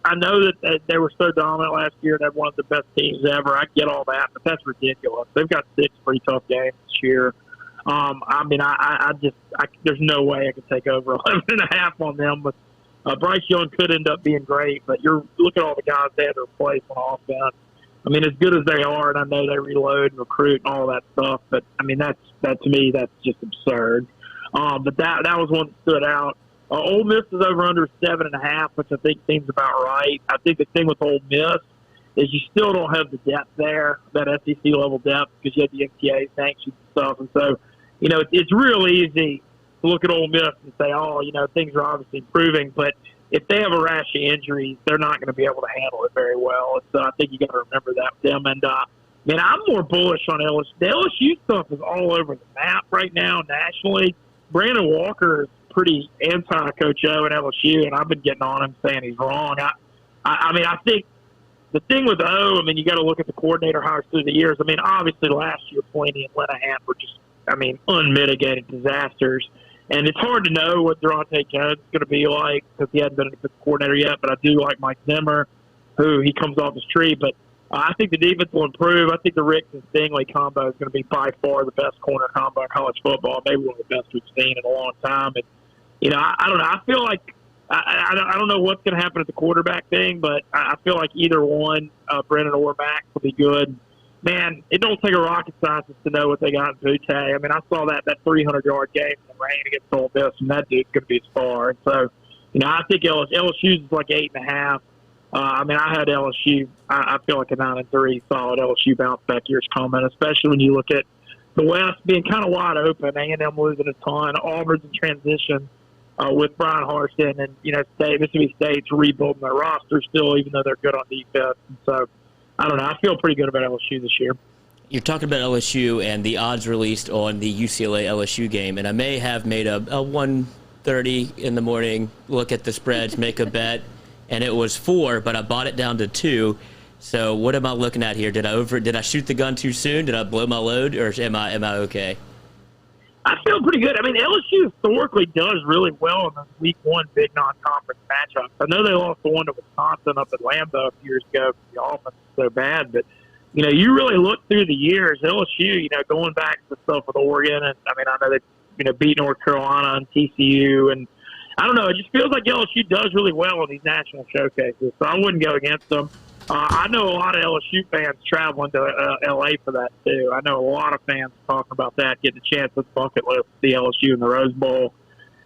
I know that they were so dominant last year and had one of the best teams ever. I get all that, but that's ridiculous. They've got 6 pretty tough games this year. There's no way I could take over 11.5 on them. But Bryce Young could end up being great, but look at all the guys they had to replace on offense. I mean, as good as they are, and I know they reload and recruit and all that stuff, but I mean, that to me, that's just absurd. But that was one that stood out. Ole Miss is over under 7.5, which I think seems about right. I think the thing with Ole Miss is you still don't have the depth there, that SEC level depth, because you have the MTA sanctions and stuff. And so, it's real easy to look at Ole Miss and say, things are obviously improving, but if they have a rash of injuries, they're not going to be able to handle it very well. And so I think you got to remember that with them. And I'm more bullish on LSU. The LSU stuff is all over the map right now nationally. Brandon Walker is pretty anti-Coach O and LSU, and I've been getting on him saying he's wrong. I think the thing with O, you got to look at the coordinator hires through the years. Obviously last year, Pelini and Linehan were just, unmitigated disasters. And it's hard to know what Durante Jones is going to be like because he hasn't been a defensive coordinator yet. But I do like Mike Zimmer, who he comes off his tree. But I think the defense will improve. I think the Ricks and Stingley combo is going to be by far the best corner combo in college football, maybe one of the best we've seen in a long time. And, I don't know. I feel like I don't know what's going to happen at the quarterback thing, but I feel like either one, Brennan or Max, will be good. Man, it don't take a rocket scientist to know what they got in Butte. I saw that 300-yard game in the rain against Ole Miss, and that dude's going to be a star. And so, I think LSU's is like 8.5. I had LSU. I feel like a 9-3 solid LSU bounce back year's comment, especially when you look at the West being kind of wide open. A&M losing a ton. Auburn's in transition with Brian Harsin, and Mississippi State's rebuilding their roster still, even though they're good on defense. And so, I don't know. I feel pretty good about LSU this year. You're talking about LSU and the odds released on the UCLA LSU game, and I may have made a 1:30 in the morning look at the spreads, make a bet, and it was 4, but I bought it down to 2. So what am I looking at here? Did I shoot the gun too soon? Did I blow my load, or am I okay? I feel pretty good. LSU historically does really well in those Week 1 big non-conference matchups. I know they lost the one to Wisconsin up at Lambeau a few years ago because the offense was so bad. But, you really look through the years, LSU, going back to stuff with Oregon. And, I know they, beat North Carolina and TCU. And, I don't know, it just feels like LSU does really well in these national showcases. So I wouldn't go against them. I know a lot of LSU fans traveling to L.A. for that, too. I know a lot of fans talking about that, getting a chance at the bucket list to see LSU in the Rose Bowl.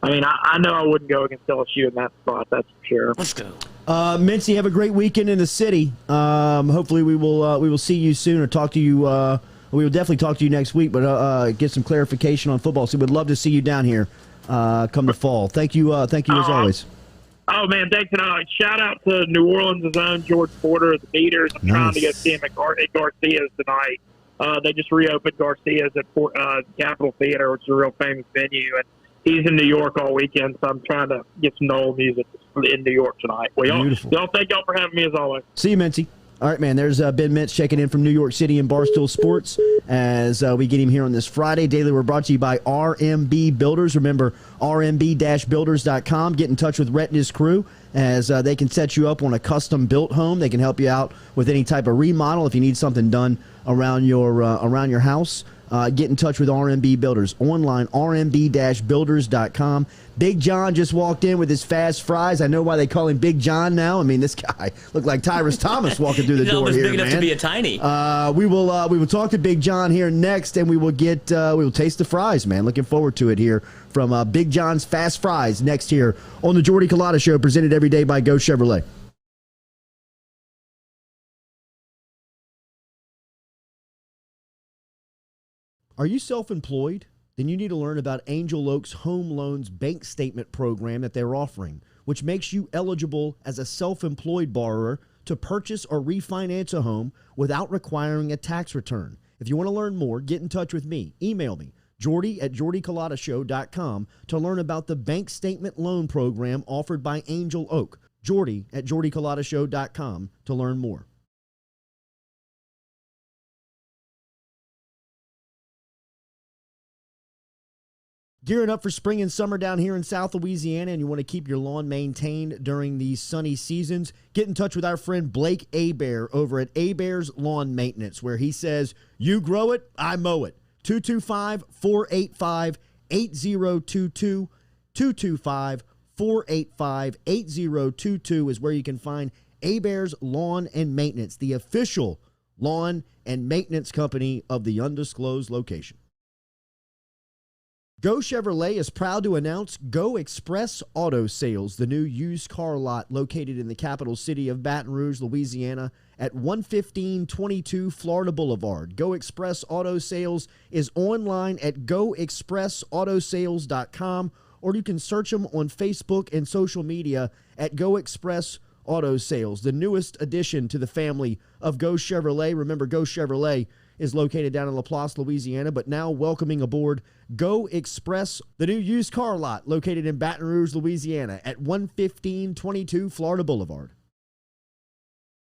I mean, I know I wouldn't go against LSU in that spot. That's for sure. Let's go. Mincy, have a great weekend in the city. Hopefully we will see you soon or talk to you. We will definitely talk to you next week, but get some clarification on football. So we'd love to see you down here come the fall. Thank you as always. Oh, man, thanks. And shout out to New Orleans' own George Porter of the Beaters. I'm trying to go see him at Garcia's tonight. They just reopened Garcia's at Capitol Theater, which is a real famous venue. And he's in New York all weekend, so I'm trying to get some Noel music in New York tonight. Well, y'all, thank y'all for having me as always. See you, Mincy. All right, man, there's Ben Mintz checking in from New York City in Barstool Sports as we get him here on this Friday. Daily, we're brought to you by RMB Builders. Remember, rmb-builders.com. Get in touch with Rhett and his crew as they can set you up on a custom-built home. They can help you out with any type of remodel if you need something done around your house. Get in touch with RMB Builders. Online, rmb-builders.com. Big John just walked in with his fast fries. I know why they call him Big John now. I mean, this guy looked like Tyrus Thomas walking through the door here, big enough to be a tiny. We will talk to Big John here next, and we will taste the fries, man. Looking forward to it here from Big John's Fast Fries next here on the Jordy Culotta Show, presented every day by Go Chevrolet. Are you self-employed? Then you need to learn about Angel Oak's Home Loans Bank Statement program that they're offering, which makes you eligible as a self-employed borrower to purchase or refinance a home without requiring a tax return. If you want to learn more, get in touch with me. Email me, jordy@jordyculotta.com, to learn about the bank statement loan program offered by Angel Oak. jordy@jordyculotta.com to learn more. Gearing up for spring and summer down here in South Louisiana, and you want to keep your lawn maintained during these sunny seasons, get in touch with our friend Blake Abear over at Abear's Lawn Maintenance, where he says, you grow it, I mow it. 225-485-8022. 225-485-8022 is where you can find Abear's Lawn and Maintenance, the official lawn and maintenance company of the undisclosed location. Go Chevrolet is proud to announce Go Express Auto Sales, the new used car lot located in the capital city of Baton Rouge, Louisiana, at 11522 Florida Boulevard. Go Express Auto Sales is online at goexpressautosales.com, or you can search them on Facebook and social media at Go Express Auto Sales, the newest addition to the family of Go Chevrolet. Remember, Go Chevrolet is located down in Laplace, Louisiana, but now welcoming aboard Go Express, the new used car lot located in Baton Rouge, Louisiana at 11522 Florida Boulevard.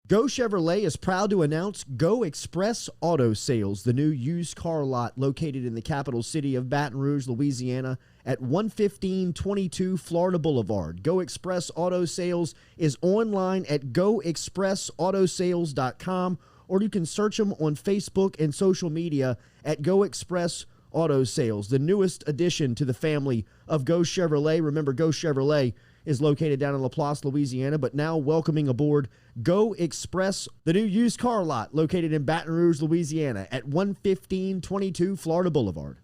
Go Chevrolet is proud to announce Go Express Auto Sales, the new used car lot located in the capital city of Baton Rouge, Louisiana at 11522 Florida Boulevard. Go Express Auto Sales is online at goexpressautosales.com, or you can search them on Facebook and social media at Go Express Auto Sales, the newest addition to the family of Go Chevrolet. Remember, Go Chevrolet is located down in Laplace, Louisiana, but now welcoming aboard Go Express, the new used car lot located in Baton Rouge, Louisiana at 11522 Florida Boulevard.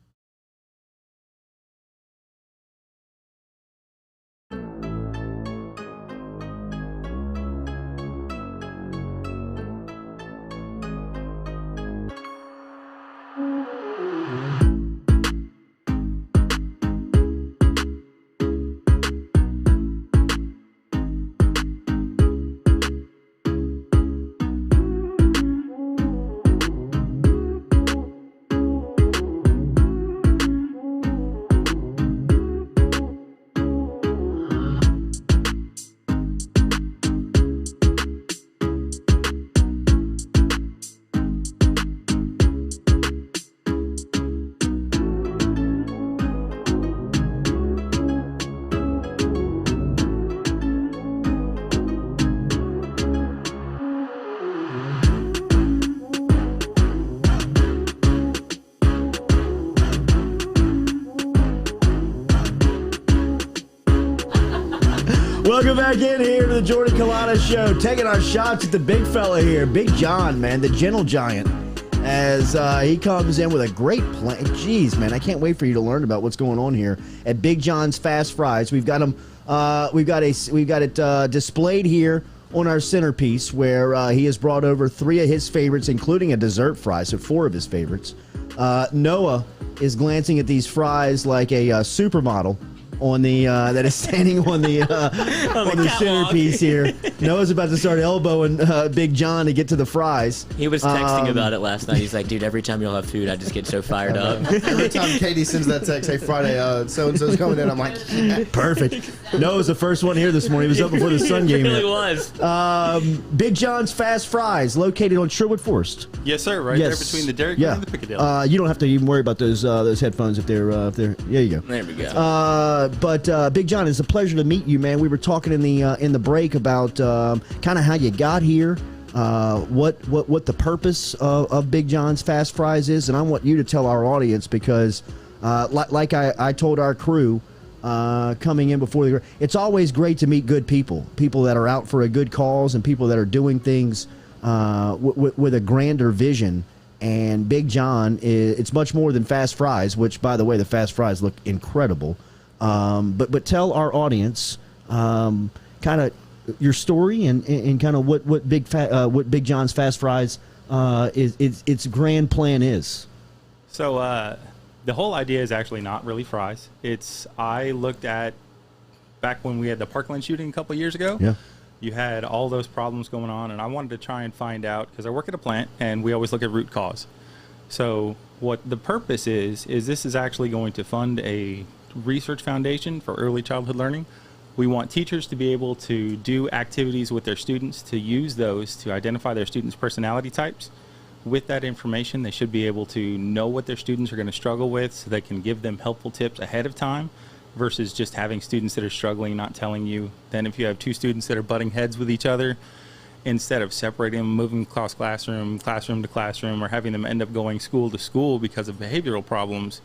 Welcome back in here to the Jordy Culotta Show, taking our shots at the big fella here, Big John, man, the gentle giant. as he comes in with a great plan. Jeez, man, I can't wait for you to learn about what's going on here at Big John's Fast Fries. We've got them. We've got it displayed here on our centerpiece, where he has brought over 3 of his favorites, including a dessert fry, so 4 of his favorites. Noah is glancing at these fries like a supermodel on the that is standing on the centerpiece here. Noah's about to start elbowing Big John to get to the fries. He was texting about it last night. He's like, dude, every time you'll have food, I just get so fired up. Every time Katie sends that text, hey, Friday, so-and-so's coming in, I'm like, yeah. Perfect. Noah's the first one here this morning. He was up before the sun He came really in. was. Big John's Fast Fries, located on Sherwood Forest. Yes, sir. Right there between the Dairy Queen and the Piccadilly. You don't have to even worry about those headphones if they're there you go. There we go. But Big John, it's a pleasure to meet you, man. We were talking in the break about kind of how you got here, what the purpose of Big John's Fast Fries is, and I want you to tell our audience because, like I told our crew coming in before it's always great to meet good people that are out for a good cause, and people that are doing things with a grander vision. And Big John it's much more than fast fries, which, by the way, the fast fries look incredible. But tell our audience kind of your story and kind of what Big John's Fast Fries its grand plan is. So the whole idea is actually not really fries. I looked at back when we had the Parkland shooting a couple of years ago. Yeah. You had all those problems going on, and I wanted to try and find out, because I work at a plant and we always look at root cause. So what the purpose is this is actually going to fund a research foundation for early childhood learning. We want teachers to be able to do activities with their students, to use those to identify their students' personality types. With that information, they should be able to know what their students are going to struggle with, so they can give them helpful tips ahead of time, versus just having students that are struggling, not telling you. Then if you have 2 students that are butting heads with each other, instead of separating them, moving across classroom to classroom, or having them end up going school to school because of behavioral problems,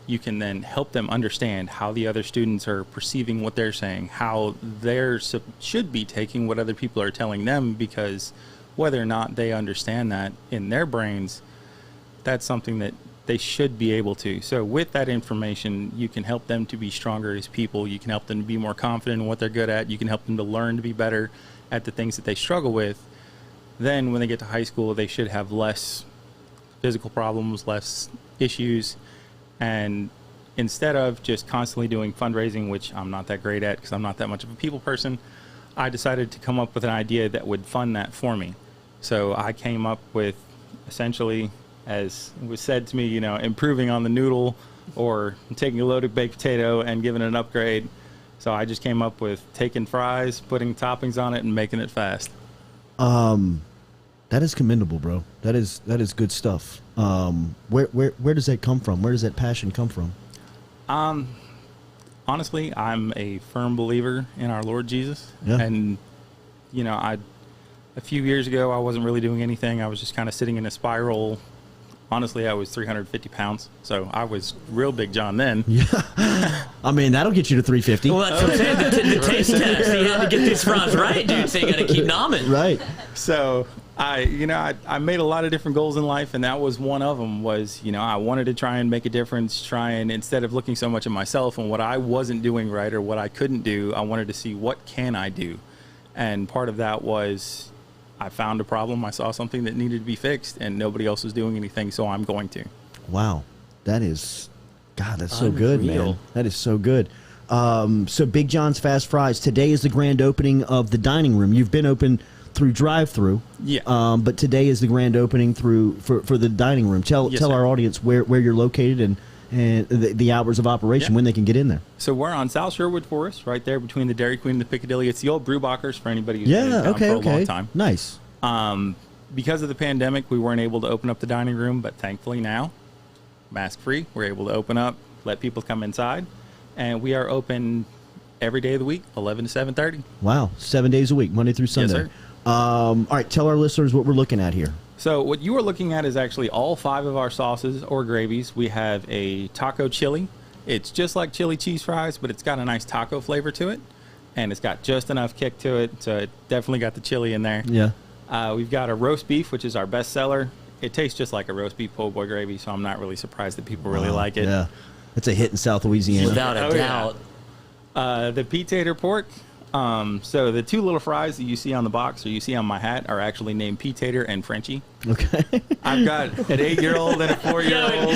you can then help them understand how the other students are perceiving what they're saying, how they should be taking what other people are telling them, because whether or not they understand that in their brains, that's something that they should be able to. So with that information, you can help them to be stronger as people. You can help them to be more confident in what they're good at. You can help them to learn to be better at the things that they struggle with. Then when they get to high school, they should have less physical problems, less issues. And instead of just constantly doing fundraising, which I'm not that great at because I'm not that much of a people person, I decided to come up with an idea that would fund that for me. So I came up with, essentially, as was said to me, improving on the noodle, or taking a loaded baked potato and giving it an upgrade. So I just came up with taking fries, putting toppings on it, and making it fast. That is commendable, bro. That is good stuff. Where does that come from? Where does that passion come from? Honestly, I'm a firm believer in our Lord Jesus. Yeah. And, a few years ago, I wasn't really doing anything. I was just kind of sitting in a spiral. Honestly, I was 350 pounds, so I was real Big John then. Yeah. I mean, that'll get you to 350. Well, that's what I'm saying. The taste test. You had to get these fries right, dude, so you got to keep nomming. Right. So I made a lot of different goals in life, and that was one of them. Was, I wanted to try and make a difference, instead of looking so much at myself and what I wasn't doing right or what I couldn't do, I wanted to see what can I do. And part of that was, I found a problem, I saw something that needed to be fixed, and nobody else was doing anything, so I'm going to. Wow. That's so good, man. Unreal. That is so good. So Big John's Fast Fries, today is the grand opening of the dining room. You've been open through drive-through. Yeah. But today is the grand opening for the dining room. Tell our audience where you're located and the hours of operation, when they can get in there. So we're on South Sherwood Forest, right there between the Dairy Queen and the Piccadilly. It's the old Brewbachers for anybody who's been in town for a long time. Nice. Because of the pandemic, we weren't able to open up the dining room, but thankfully now, mask-free, we're able to open up, let people come inside, and we are open every day of the week, 11 to 7:30. Wow, 7 days a week, Monday through Sunday. Yes, sir. All right, tell our listeners what we're looking at here. So what you are looking at is actually all 5 of our sauces or gravies. We have a taco chili. It's just like chili cheese fries, but it's got a nice taco flavor to it, and it's got just enough kick to it, so it definitely got the chili in there. Yeah. We've got a roast beef, which is our best seller. it tastes just like a roast beef po' boy gravy, so I'm not really surprised that people really like it. Yeah, it's a hit in South Louisiana. Without a doubt. The pea-tater pork. So the two little fries that you see on the box or you see on my hat are actually named Pea-tater and Frenchie. Okay. I've got an 8-year-old and a 4-year-old.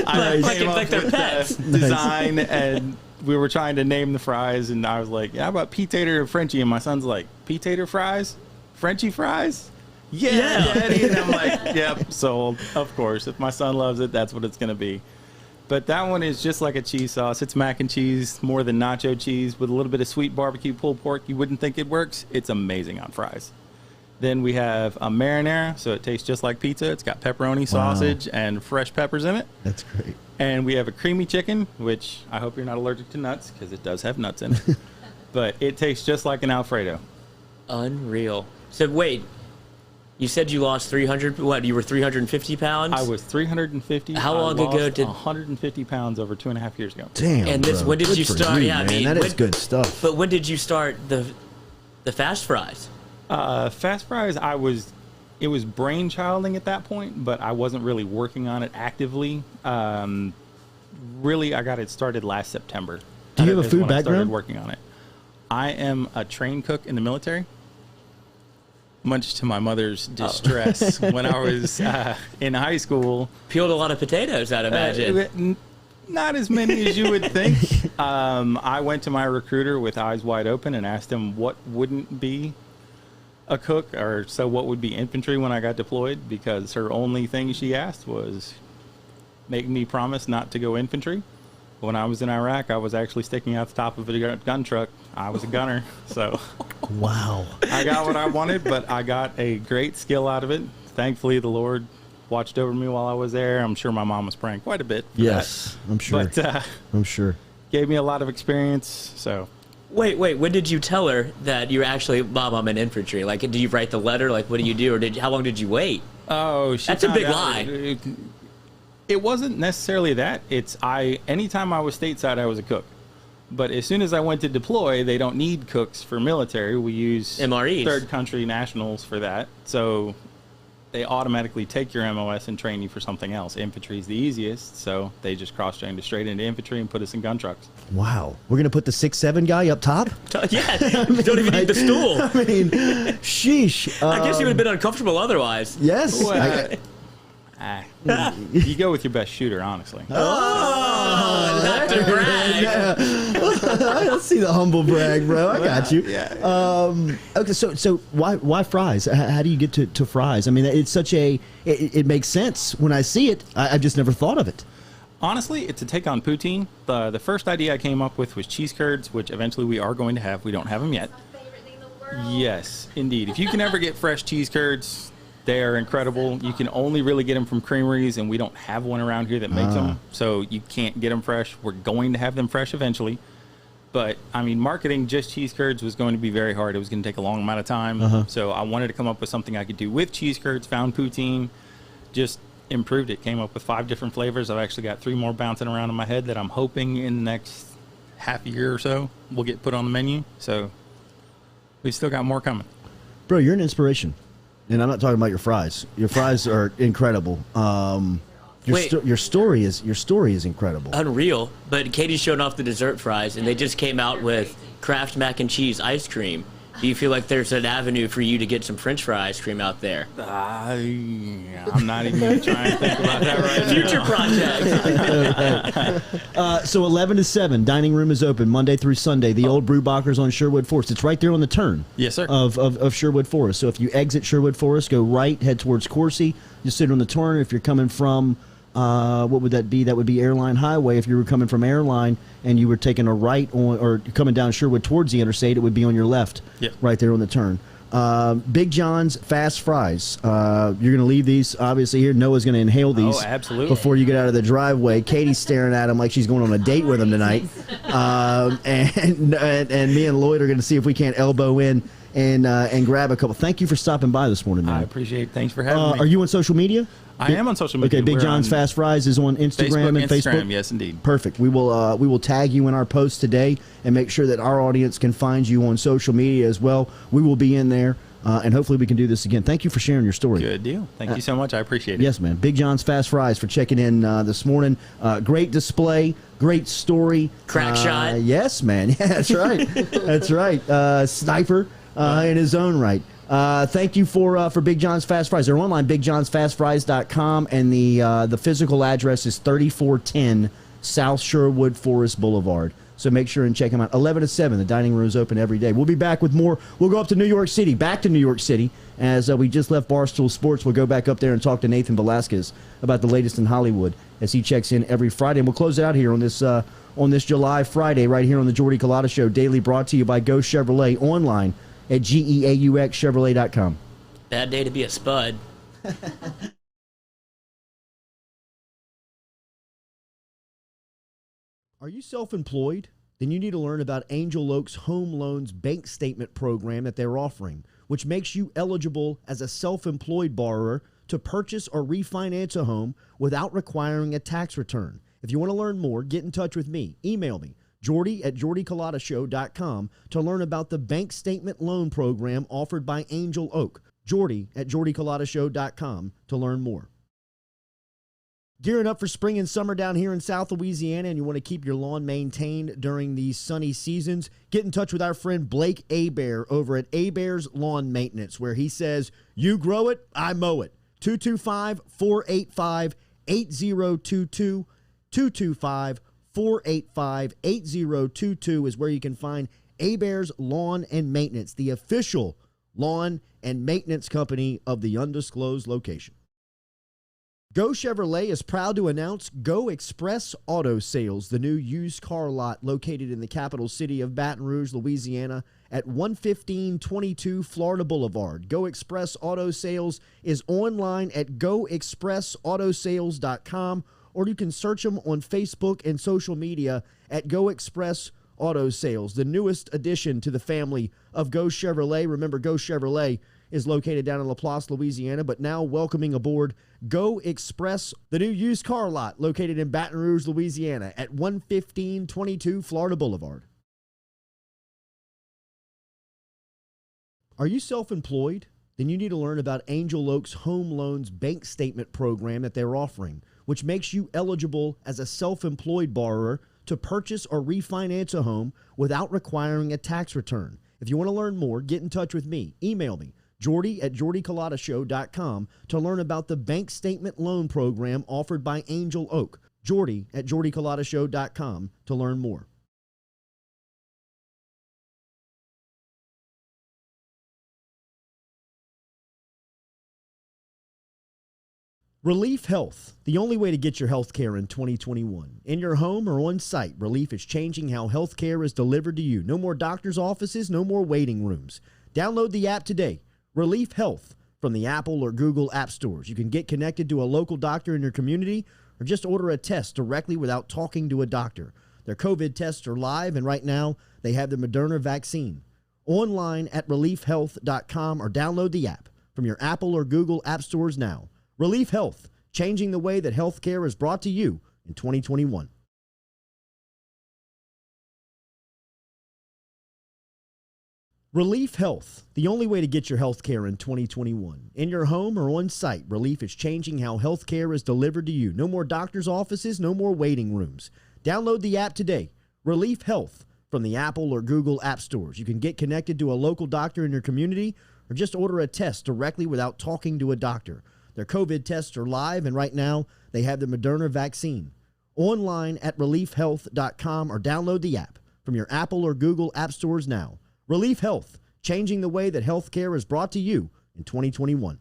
I came up with the design, and we were trying to name the fries, and I was like, yeah, how about Pea-tater and Frenchie? And my son's like, Pea-tater fries? Frenchie fries? Yeah, Daddy. And I'm like, yep, sold. Of course. If my son loves it, that's what it's going to be. But that one is just like a cheese sauce. It's mac and cheese, more than nacho cheese, with a little bit of sweet barbecue pulled pork. You wouldn't think it works. It's amazing on fries. Then we have a marinara, so it tastes just like pizza. It's got pepperoni, sausage, and fresh peppers in it. That's great. And we have a creamy chicken, which I hope you're not allergic to nuts, because it does have nuts in it. But it tastes just like an Alfredo. Unreal. So wait, you said you lost 300, what, you were 350 pounds? I was 350. How long ago did... 150 pounds over 2.5 years ago. Damn, And this, bro. when did Good you for start? you, Yeah, I man. mean, that is good stuff. But when did you start the fast fries? Fast fries, it was brainchilding at that point, but I wasn't really working on it actively. Really, I got it started last September. Do you have a Is food when I started background? working on it. I am a trained cook in the military, much to my mother's distress. When I was in high school, Peeled a lot of potatoes, I'd imagine. not as many as you would think. I went to my recruiter with eyes wide open and asked him what wouldn't be a cook, or so what would be infantry when I got deployed, because her only thing she asked was make me promise not to go infantry. When I was in Iraq, I was actually sticking out the top of a gun truck. I was a gunner, so Wow. I got what I wanted, but I got a great skill out of it. Thankfully, the Lord watched over me while I was there. I'm sure my mom was praying quite a bit for Yes, that. I'm sure. But I'm sure. gave me a lot of experience, so... Wait, when did you tell her that you were actually, Mom, I'm in infantry? Like, did you write the letter? Like, what do you do? Or how long did you wait? Oh, That's a big lie. It wasn't necessarily that. Anytime I was stateside, I was a cook. But as soon as I went to deploy, they don't need cooks for military. We use MREs. third country nationals for that. So they automatically take your MOS and train you for something else. Infantry is the easiest, so they just cross-trained us straight into infantry and put us in gun trucks. Wow. We're going to put the 6'7" guy up top? Yeah, you don't even need the stool. I mean, sheesh. I guess you would have been uncomfortable other's. Yes. Well, you go with your best shooter, honestly. Not to brag. Let's see the humble brag, bro. I got you. Yeah. Okay, so why fries? How do you get to fries? I mean, it's such it makes sense when I see it. I've just never thought of it. Honestly, it's a take on poutine. The first idea I came up with was cheese curds, which eventually we are going to have. We don't have them yet. My favorite thing in the world. Yes, indeed. If you can ever get fresh cheese curds, they are incredible. You can only really get them from creameries, and we don't have one around here that makes them, so you can't get them fresh. We're going to have them fresh eventually. But, I mean, marketing just cheese curds was going to be very hard. It was going to take a long amount of time. So I wanted to come up with something I could do with cheese curds, found poutine, just improved it. Came up with 5 different flavors. I've actually got 3 more bouncing around in my head that I'm hoping in the next half a year or so will get put on the menu. So we've still got more coming. Bro, you're an inspiration. And I'm not talking about your fries. Your fries are incredible. Your story is incredible. Unreal. But Katie's showing off the dessert fries, and they just came out with Kraft mac and cheese ice cream. Do you feel like there's an avenue for you to get some French fry ice cream out there? I'm not even going to try and think about that right now. Future project. So 11 to 7, dining room is open Monday through Sunday. The old Brewbacher's on Sherwood Forest. It's right there on the turn. Yes, sir. Of Sherwood Forest. So if you exit Sherwood Forest, go right, head towards Coursey. Just sit on the turn. If you're coming from, what would that be? That would be Airline Highway. If you were coming from Airline and you were taking a right on, or coming down Sherwood towards the interstate, it would be on your left. Yep. Right there on the turn. Big John's Fast Fries. You're going to leave these, obviously, here. Noah's going to inhale these. Oh, absolutely. Before you get out of the driveway. Katie's staring at him like she's going on a date with him tonight. And me and Lloyd are going to see if we can't elbow in and grab a couple. Thank you for stopping by this morning, man. I appreciate it. Thanks for having me. Are you on social media? I am on social media. Okay, Big We're John's on Fast Fries is on Instagram and Facebook. Yes, indeed. Perfect. We will tag you in our post today and make sure that our audience can find you on social media as well. We will be in there and hopefully we can do this again. Thank you for sharing your story. Good deal. Thank you so much. I appreciate it. Yes, man. Big John's Fast Fries for checking in this morning. Great display, great story. Crack shot. Yes, man. Yeah, that's right. That's right. Sniper in his own right. Thank you for Big John's Fast Fries. They're online, bigjohnsfastfries.com, and the physical address is 3410 South Sherwood Forest Boulevard. So make sure and check them out. 11 to 7, the dining room is open every day. We'll be back with more. We'll go up to New York City, back to New York City, as we just left Barstool Sports. We'll go back up there and talk to Nathan Velasquez about the latest in Hollywood as he checks in every Friday. And we'll close it out here on this July Friday right here on the Jordy Culotta Show, daily brought to you by Go Chevrolet, online at GEAUXchevrolet.com. Bad day to be a spud. Are you self-employed? Then you need to learn about Angel Oak's Home Loans Bank Statement program that they're offering, which makes you eligible as a self-employed borrower to purchase or refinance a home without requiring a tax return. If you want to learn more, get in touch with me. Email me, Jordy at jordyculotta.com, to learn about the bank statement loan program offered by Angel Oak. Jordy at jordyculotta.com to learn more. Gearing up for spring and summer down here in South Louisiana, and you want to keep your lawn maintained during these sunny seasons, get in touch with our friend Blake Abear over at Abear's Lawn Maintenance, where he says, you grow it, I mow it. 225-485-8022. 225-485-8022 is where you can find Abear's Lawn and Maintenance, the official lawn and maintenance company of the undisclosed location. Go Chevrolet is proud to announce Go Express Auto Sales, the new used car lot located in the capital city of Baton Rouge, Louisiana, at 11522 Florida Boulevard. Go Express Auto Sales is online at goexpressautosales.com, or you can search them on Facebook and social media at Go Express Auto Sales, the newest addition to the family of Go Chevrolet. Remember, Go Chevrolet is located down in Laplace, Louisiana, but now welcoming aboard Go Express, the new used car lot located in Baton Rouge, Louisiana at 11522 Florida Boulevard. Are you self-employed? Then you need to learn about Angel Oak's Home Loans Bank Statement program that they're offering, which makes you eligible as a self-employed borrower to purchase or refinance a home without requiring a tax return. If you want to learn more, get in touch with me. Email me, Jordy at jordyculotta.com, to learn about the bank statement loan program offered by Angel Oak. Jordy at jordyculotta.com to learn more. Relief Health, the only way to get your health care in 2021. In your home or on site, Relief is changing how health care is delivered to you. No more doctor's offices, no more waiting rooms. Download the app today, Relief Health, from the Apple or Google app stores. You can get connected to a local doctor in your community or just order a test directly without talking to a doctor. Their COVID tests are live, and right now they have the Moderna vaccine. Online at reliefhealth.com, or download the app from your Apple or Google app stores now. Relief Health, changing the way that healthcare is brought to you in 2021. Relief Health, the only way to get your health care in 2021. In your home or on site, Relief is changing how health care is delivered to you. No more doctor's offices, no more waiting rooms. Download the app today, Relief Health, from the Apple or Google app stores. You can get connected to a local doctor in your community or just order a test directly without talking to a doctor. Their COVID tests are live, and right now they have the Moderna vaccine. Online at reliefhealth.com, or download the app from your Apple or Google app stores now. Relief Health, changing the way that healthcare is brought to you in 2021.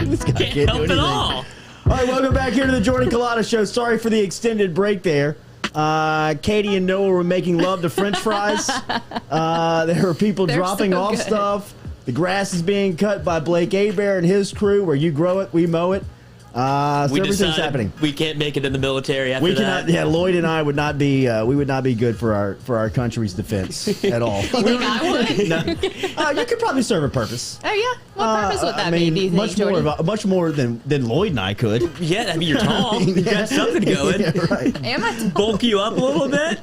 This guy Can't do help it anything. all. All right, welcome back here to the Jordy Culotta Show. Sorry for the extended break there. Katie and Noah were making love to French fries. There were people They're dropping so off good. stuff. The grass is being cut by Blake Hebert and his crew. Where you grow it, we mow it. So We everything's decided happening. we can't make it in the military after We that. cannot. Yeah, Lloyd and I would not be. We would not be good for our country's defense at all. You think I would? No. You could probably serve a purpose. Oh yeah. What purpose would that I mean, be? Do you think, much more than Lloyd and I could. Yeah, I mean, you're tall. You got something going. Yeah, right. Am I? Bulk you up a little bit.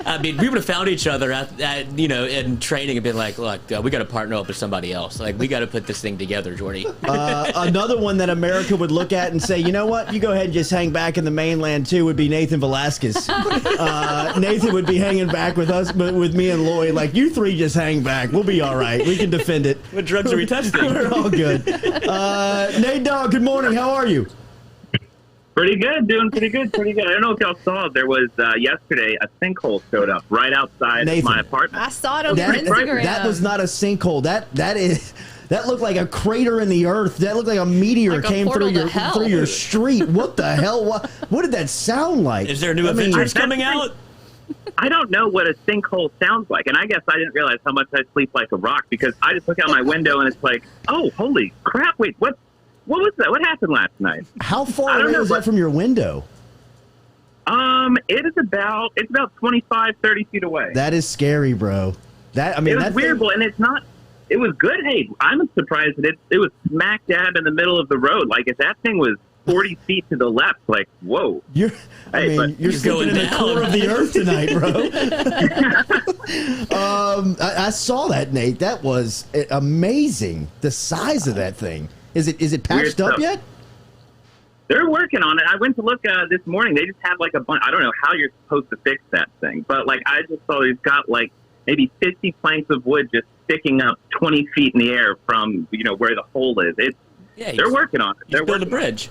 I mean, we would have found each other at in training and been like, look, we got to partner up with somebody else. Like, we got to put this thing together, Jordy. Another one that America would look at and say, you know what, you go ahead and just hang back in the mainland too, would be Nathan Velasquez. Nathan would be hanging back with us, but with me and Lloyd, like, you three just hang back. We'll be all right. We can defend it. What drugs are we testing? We're all good. Nate Dogg, good morning. How are you? Pretty good, doing pretty good. I don't know if y'all saw, there was yesterday a sinkhole showed up right outside Nathan. my apartment. I saw it on your Instagram. That was not a sinkhole. That looked like a crater in the earth. That looked like a meteor Like a came portal through to hell. your street. What the hell? What did that sound like? Is there new Avengers coming out? I don't know what a sinkhole sounds like, and I guess I didn't realize how much I sleep like a rock because I just look out my window and it's like, oh, holy crap! Wait, what was that? What happened last night? How I far don't away know, is that but- from your window? It's about 25, 30 feet away. That is scary, bro. It was that weird, thing- and it's not. It was good. Hey, I'm surprised that it was smack dab in the middle of the road. Like if that thing was 40 feet to the left, like whoa. You're Hey, but you're you're sleeping going in the down. core of the earth tonight, bro. I saw that, Nate. That was amazing. The size of that thing. Is it patched Weird up stuff. yet? They're working on it. I went to look this morning. They just have like a bunch. I don't know how you're supposed to fix that thing, but like I just saw they've got like maybe 50 planks of wood just sticking up 20 feet in the air from where the hole is. They're working on it. They're They're build a working on it. bridge.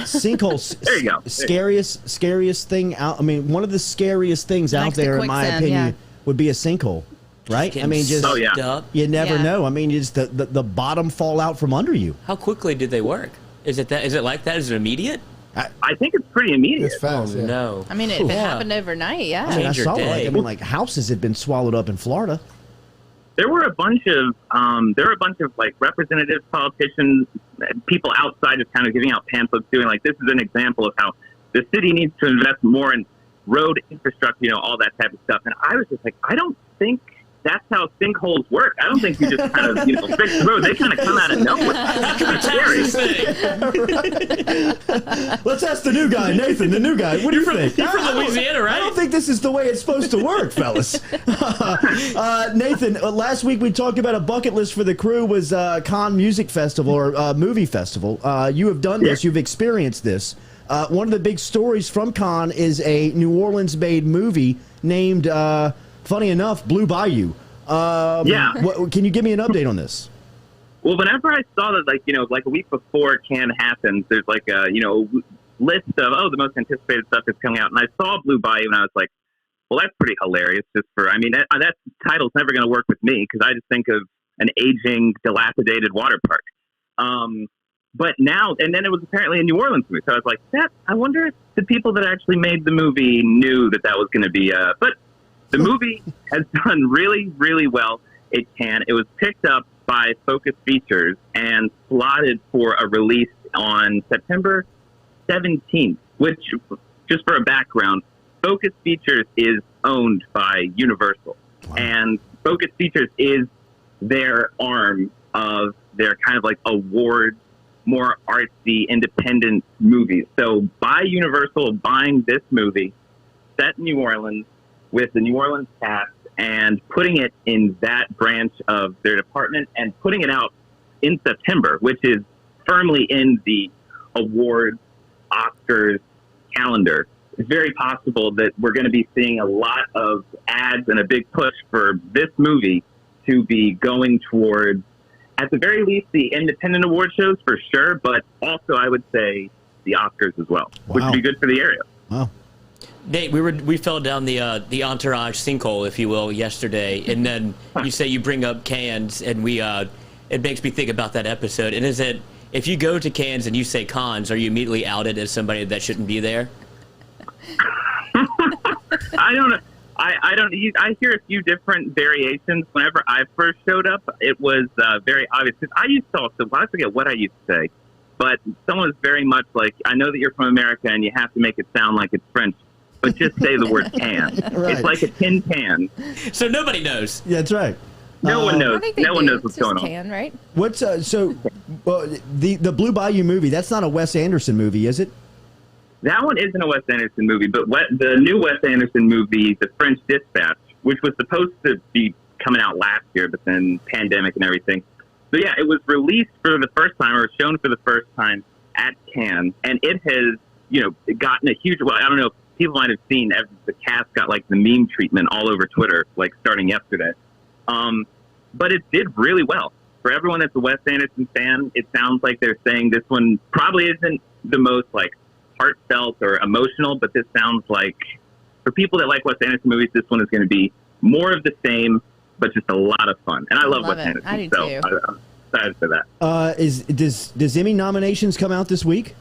Sinkholes. There you go. Scariest thing out. I mean, one of the scariest things out Next to there, in my quicksand, opinion, yeah. would be a sinkhole. Right? I Getting mean, just Oh, yeah. sucked up. you never Yeah. know. I mean, just the bottom fall out from under you. How quickly did they work? Is it like that? Is it immediate? I think it's pretty immediate. It's fast. yeah. No. I mean, if it Yeah. happened overnight, yeah. I mean, I Change your saw day. like houses had been swallowed up in Florida. There were a bunch of like representatives, politicians, people outside just kind of giving out pamphlets, doing like this is an example of how the city needs to invest more in road infrastructure, all that type of stuff. And I was just like, I don't think that's how sinkholes work. I don't think you just kind of fix the road. They kind of come out of nowhere. It's scary. Let's ask the new guy, Nathan. The new guy. What do you think? You're from I don't- Louisiana, right? I don't think this is the way it's supposed to work, fellas. Nathan, last week we talked about a bucket list for the crew was Cannes Music Festival or Movie Festival. You have done this. You've experienced this. One of the big stories from Cannes is a New Orleans-made movie named, funny enough, Blue Bayou. Yeah. Can you give me an update on this? Well, whenever I saw that, like a week before Cannes happens, there's like a, list of, the most anticipated stuff is coming out. And I saw Blue Bayou and I was like, well, that's pretty hilarious. That title's never going to work with me because I just think of an aging, dilapidated water park. But now, and then it was apparently a New Orleans movie. So I was like, I wonder if the people that actually made the movie knew that was going to be, but the movie has done really, really well. It was picked up by Focus Features and slotted for a release on September 17th, which, just for a background, Focus Features is owned by Universal. Wow. And Focus Features is their arm of their kind of like awards, more artsy, independent movies. So by Universal buying this movie, set in New Orleans, with the New Orleans cast, and putting it in that branch of their department and putting it out in September, which is firmly in the awards, Oscars calendar. It's very possible that we're going to be seeing a lot of ads and a big push for this movie to be going towards, at the very least, the independent award shows for sure, but also I would say the Oscars as well, which would be good for the area. Wow. Nate, we fell down the entourage sinkhole, if you will, yesterday, and then you say you bring up cans, and it makes me think about that episode. And is If you go to Cannes and you say cons, are you immediately outed as somebody that shouldn't be there? I don't know. I hear a few different variations. Whenever I first showed up, it was very obvious. 'Cause I used to also, I forget what I used to say, but someone was very much like, I know that you're from America and you have to make it sound like it's French, but just say the word can. Right. It's like a tin can. So nobody knows. Yeah, that's right. No one knows. I think they No one do. knows what's It's just going on. Can, right? What's the Blue Bayou movie? That's not a Wes Anderson movie, is it? That one isn't a Wes Anderson movie, but the new Wes Anderson movie, The French Dispatch, which was supposed to be coming out last year, but then pandemic and everything. So yeah, it was released for the first time, or shown for the first time at Cannes, and it has, gotten a huge. Well, I don't know if people might have seen the cast got like the meme treatment all over Twitter, like starting yesterday. But it did really well. For everyone that's a Wes Anderson fan, it sounds like they're saying this one probably isn't the most like heartfelt or emotional, but this sounds like for people that like Wes Anderson movies, this one is going to be more of the same, but just a lot of fun. And I love Wes Anderson, I do so too. I'm excited for that. Does Emmy nominations come out this week?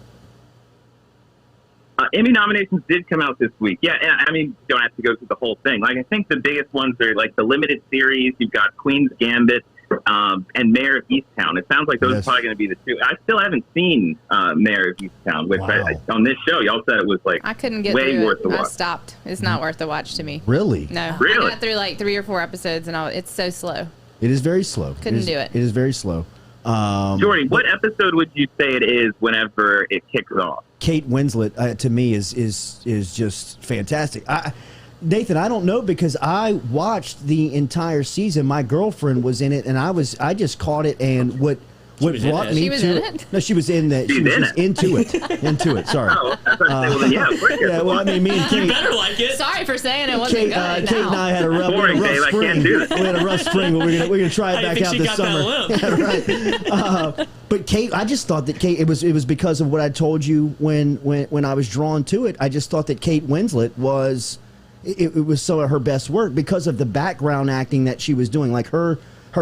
Emmy nominations did come out this week. Yeah, I mean, don't have to go through the whole thing. Like, I think the biggest ones are like the limited series. You've got Queen's Gambit and Mayor of Easttown. It sounds like those are probably going to be the two. I still haven't seen Mayor of Easttown, which on this show, y'all said it was like I couldn't get way through worth it. the watch. I stopped. It's not worth the watch to me. Really? No. Really? I got through like 3 or 4 episodes, and it's so slow. It is very slow. Couldn't do it. It is very slow. Jordy, what episode would you say it is whenever it kicks off? Kate Winslet to me is just fantastic. Nathan, I don't know because I watched the entire season. My girlfriend was in it, and I just caught it. And what brought me She was to in it? No, she was in that. She was just into it. Sorry. Oh, I thought well, then, yeah, of course you have Yeah, to well, I watch. mean, me and You Kate. better like it. Sorry for saying it wasn't Kate, good. Kate and I had a rough, Boring, we had a rough Dave, I spring. can't do it. We had a rough spring, but we're gonna try it I back think out she this got summer. that Yeah, right. But Kate, I just thought that Kate. It was because of what I told you when I was drawn to it. I just thought that Kate Winslet was. It was some of her best work because of the background acting that she was doing. Like her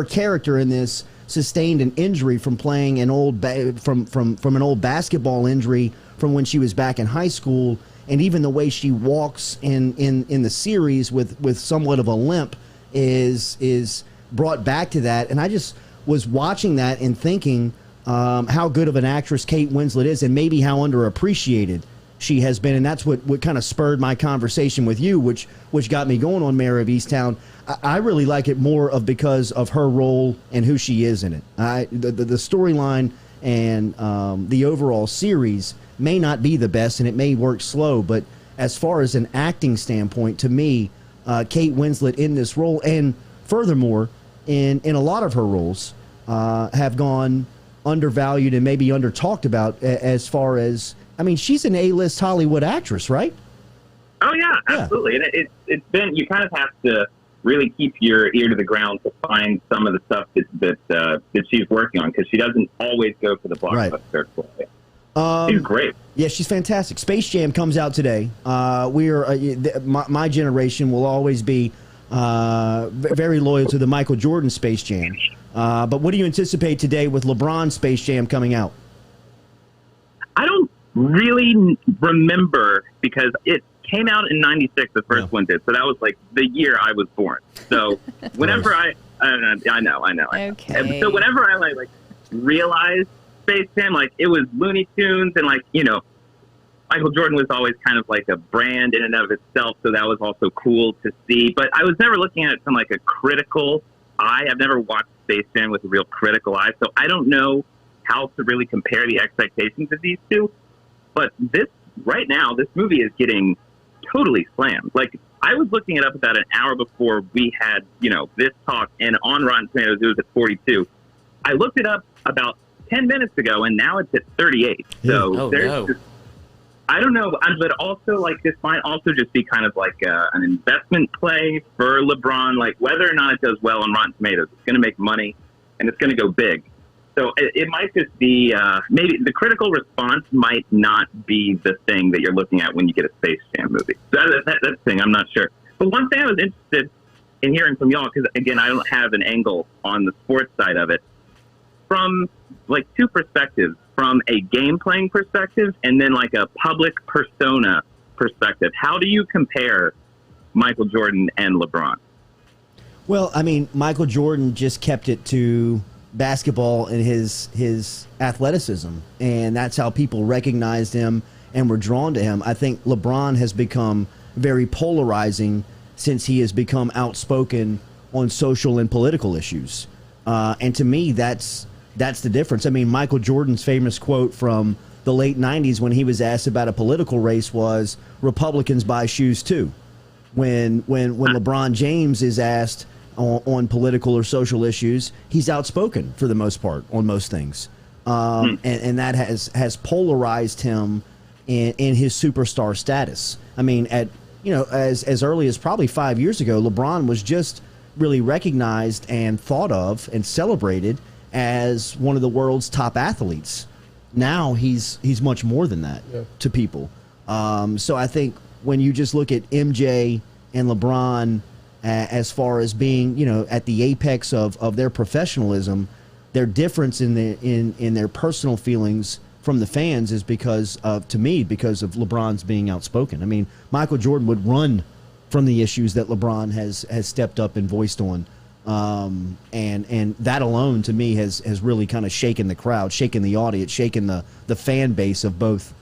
character in this sustained an injury from playing an old from an old basketball injury from when she was back in high school, and even the way she walks in the series with somewhat of a limp is brought back to that. And I just was watching that and thinking how good of an actress Kate Winslet is, and maybe how underappreciated she has been, and that's what kind of spurred my conversation with you, which got me going on Mayor of Easttown. I really like it more because of her role and who she is in it. The storyline and the overall series may not be the best, and it may work slow, but as far as an acting standpoint, to me, Kate Winslet in this role, and furthermore, in a lot of her roles, have gone undervalued and maybe under talked about as far as. I mean, she's an A-list Hollywood actress, right? Oh yeah, absolutely. And it's been, you kind of have to really keep your ear to the ground to find some of the stuff that she's working on, because she doesn't always go for the blockbuster play. She's great. Yeah, she's fantastic. Space Jam comes out today. My generation will always be very loyal to the Michael Jordan Space Jam. But what do you anticipate today with LeBron Space Jam coming out? I don't really remember, because it came out in '96. The first one did, so that was like the year I was born. So whenever I know. Okay. So whenever I like realized Space Jam, like it was Looney Tunes, and like Michael Jordan was always kind of like a brand in and of itself, so that was also cool to see. But I was never looking at it from like a critical eye. I've never watched Space Jam with a real critical eye, so I don't know how to really compare the expectations of these two. But this movie is getting totally slammed. Like, I was looking it up about an hour before we had, this talk, and on Rotten Tomatoes, it was at 42. I looked it up about 10 minutes ago, and now it's at 38. So I don't know, but also, like, this might also just be kind of like an investment play for LeBron. Like, whether or not it does well on Rotten Tomatoes, it's going to make money, and it's going to go big. So it might just be maybe the critical response might not be the thing that you're looking at when you get a Space Jam movie. That's the thing. I'm not sure. But one thing I was interested in hearing from y'all, because, again, I don't have an angle on the sports side of it. From like two perspectives, from a game playing perspective and then like a public persona perspective. How do you compare Michael Jordan and LeBron? Well, I mean, Michael Jordan just kept it to basketball and his athleticism, and that's how people recognized him and were drawn to him. I think LeBron has become very polarizing since he has become outspoken on social and political issues. And to me, that's the difference. I mean, Michael Jordan's famous quote from the late 90s when he was asked about a political race was, "Republicans buy shoes too." When LeBron James is asked on political or social issues, he's outspoken for the most part on most things. And that has polarized him in his superstar status. I mean, as early as probably 5 years ago, LeBron was just really recognized and thought of and celebrated as one of the world's top athletes. Now he's much more than that to people. So I think when you just look at MJ and LeBron as far as being, at the apex of their professionalism, their difference in their personal feelings from the fans is because of LeBron's being outspoken. I mean, Michael Jordan would run from the issues that LeBron has stepped up and voiced on. And that alone to me has really kind of shaken the crowd, shaken the audience, shaken the fan base of both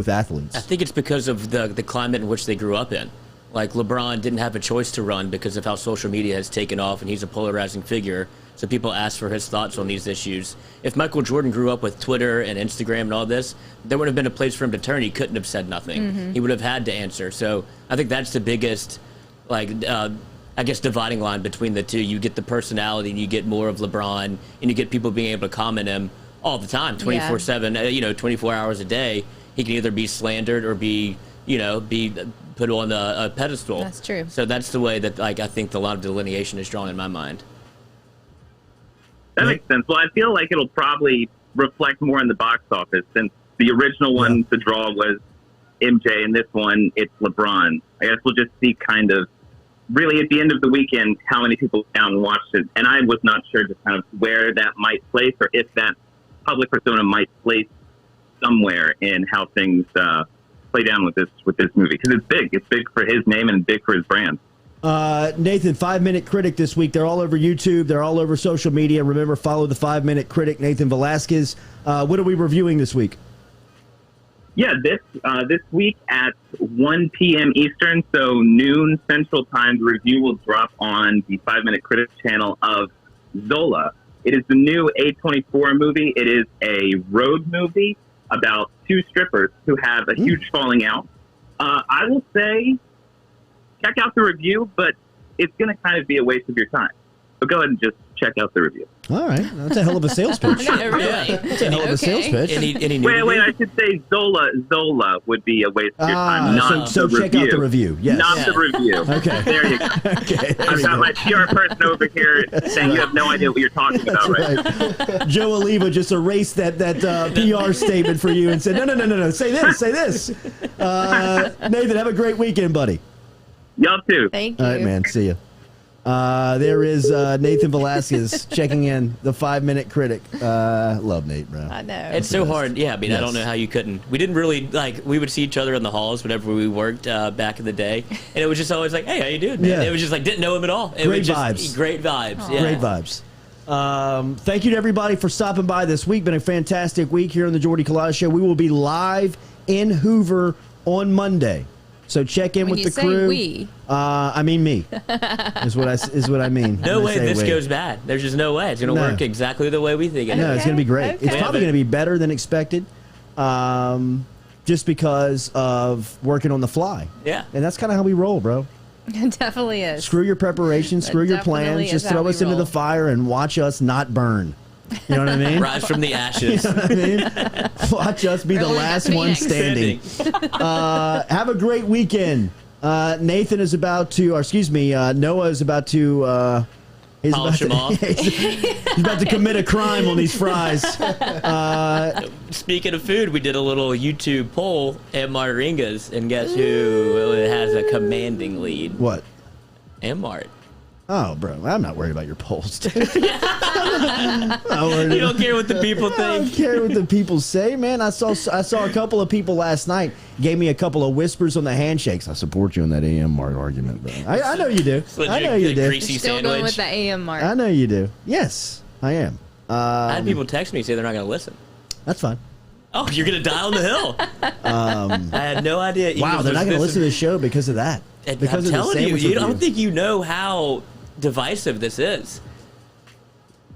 athletes. I think it's because of the climate in which they grew up in. Like, LeBron didn't have a choice to run because of how social media has taken off, and he's a polarizing figure. So people ask for his thoughts on these issues. If Michael Jordan grew up with Twitter and Instagram and all this, there would have been a place for him to turn. He couldn't have said nothing. Mm-hmm. He would have had to answer. So I think that's the biggest, dividing line between the two. You get the personality, and you get more of LeBron, and you get people being able to comment him all the time, 24/7, 24 hours a day. He can either be slandered or be put on a pedestal. That's true. So that's the way that I think the line of delineation is drawn in my mind. That makes sense. Well, I feel like it'll probably reflect more in the box office, since the original one to draw was MJ, and this one it's LeBron. I guess we'll just see kind of really at the end of the weekend how many people down and watched it. And I was not sure just kind of where that might place, or if that public persona might place somewhere in how things play down with this movie, because it's big. It's big for his name and big for his brand. Nathan, 5-Minute Critic this week. They're all over YouTube. They're all over social media. Remember, follow the 5-Minute Critic, Nathan Velasquez. What are we reviewing this week? Yeah, this week at 1 p.m. Eastern, so noon Central Time, the review will drop on the 5-Minute Critic channel of Zola. It is the new A24 movie. It is a road movie about two strippers who have a huge falling out. I will say, check out the review, but it's going to kind of be a waste of your time. But go ahead and just check out the review. All right. That's a hell of a sales pitch. Really? That's a hell of a sales pitch. Wait, I should say Zola would be a waste of your time, not so the check review. out the review. Yes. Not the review. Okay. There you go. Okay. I've got my PR person over here saying you have no idea what you're talking about right. Joe Oliva just erased that PR statement for you and said, no. Say this. Nathan, have a great weekend, buddy. Y'all too. Thank you. All right, man. See ya. There is Nathan Velasquez checking in, the 5-Minute Critic. Love Nate, bro. I know. It's so hard. Yeah, I mean, I don't know how you couldn't. We didn't really, we would see each other in the halls whenever we worked back in the day. And it was just always like, hey, how you doing, man? Yeah. It was just didn't know him at all. Great vibes. Great vibes. Aww. Yeah. Great vibes. Thank you to everybody for stopping by this week. Been a fantastic week here on the Jordy Culotta Show. We will be live in Hoover on Monday. So check in with the crew. We. I mean me. is what I mean. No way this goes bad. There's just no way. It's going to work exactly the way we think it. No, it's going to be great. Okay. It's probably going to be better than expected, just because of working on the fly. Yeah. And that's kind of how we roll, bro. It definitely is. Screw your preparation, screw your plans. Just throw us into the fire and watch us not burn. You know what I mean? Rise from the ashes. You know what I mean? Watch us be the last one standing. Have a great weekend. Nathan is about to, Noah is about to. Polish him off. He's about to commit a crime on these fries. Speaking of food, we did a little YouTube poll at Margaringas, and guess who has a commanding lead? What? Mart. Oh, bro, I'm not worried about your polls. Dude. You don't care what the people I think. don't care what the people say, man. I saw a couple of people last night gave me a couple of whispers on the handshakes. I support you on that AM Mart argument, bro. I know you do. I know you do. Greasy Still sandwich. going with the AM mark. I know you do. Yes, I am. I had people text me say they're not going to listen. That's fine. Oh, you're going to die on the hill. I had no idea. Wow, they're not going to listen to the show because of that. Because I'm of the telling you, sandwich I don't think you know how divisive this is.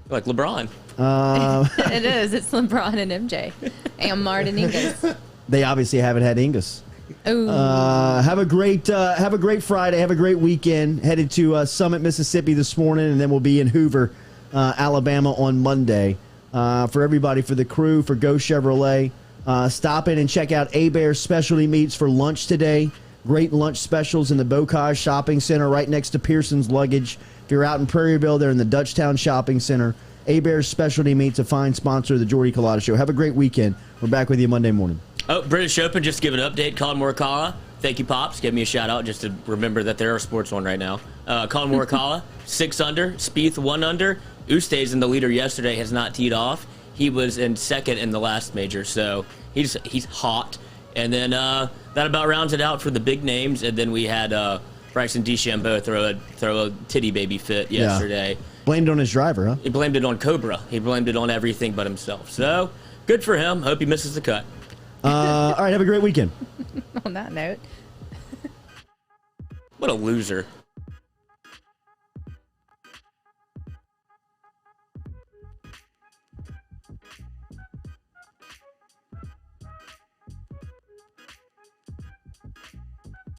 Like LeBron. It is. It's LeBron and MJ. And Martin Ingus. They obviously haven't had Ingus. Ooh. Have a great Friday. Have a great weekend. Headed to Summit, Mississippi this morning, and then we'll be in Hoover, Alabama on Monday. For everybody, for the crew, for Go Chevrolet, stop in and check out A-Bear Specialty Meats for lunch today. Great lunch specials in the Bocage Shopping Center right next to Pearson's Luggage. If you're out in Prairieville, they're in the Dutchtown Shopping Center. A-Bear Specialty Meats, a fine sponsor of the Jordy Culotta Show. Have a great weekend. We're back with you Monday morning. Oh, British Open, just to give an update. Colin Morikawa, thank you, Pops. Give me a shout-out just to remember that there are sports on right now. Colin Morikawa, 6 under. Spieth, 1 under. Ustays in the leader yesterday has not teed off. He was in second in the last major, so he's hot. And then that about rounds it out for the big names. And then we had Bryson DeChambeau throw a titty baby fit yesterday. Yeah. Blamed it on his driver, huh? He blamed it on Cobra. He blamed it on everything but himself. So good for him. Hope he misses the cut. All right, have a great weekend. On that note. What a loser.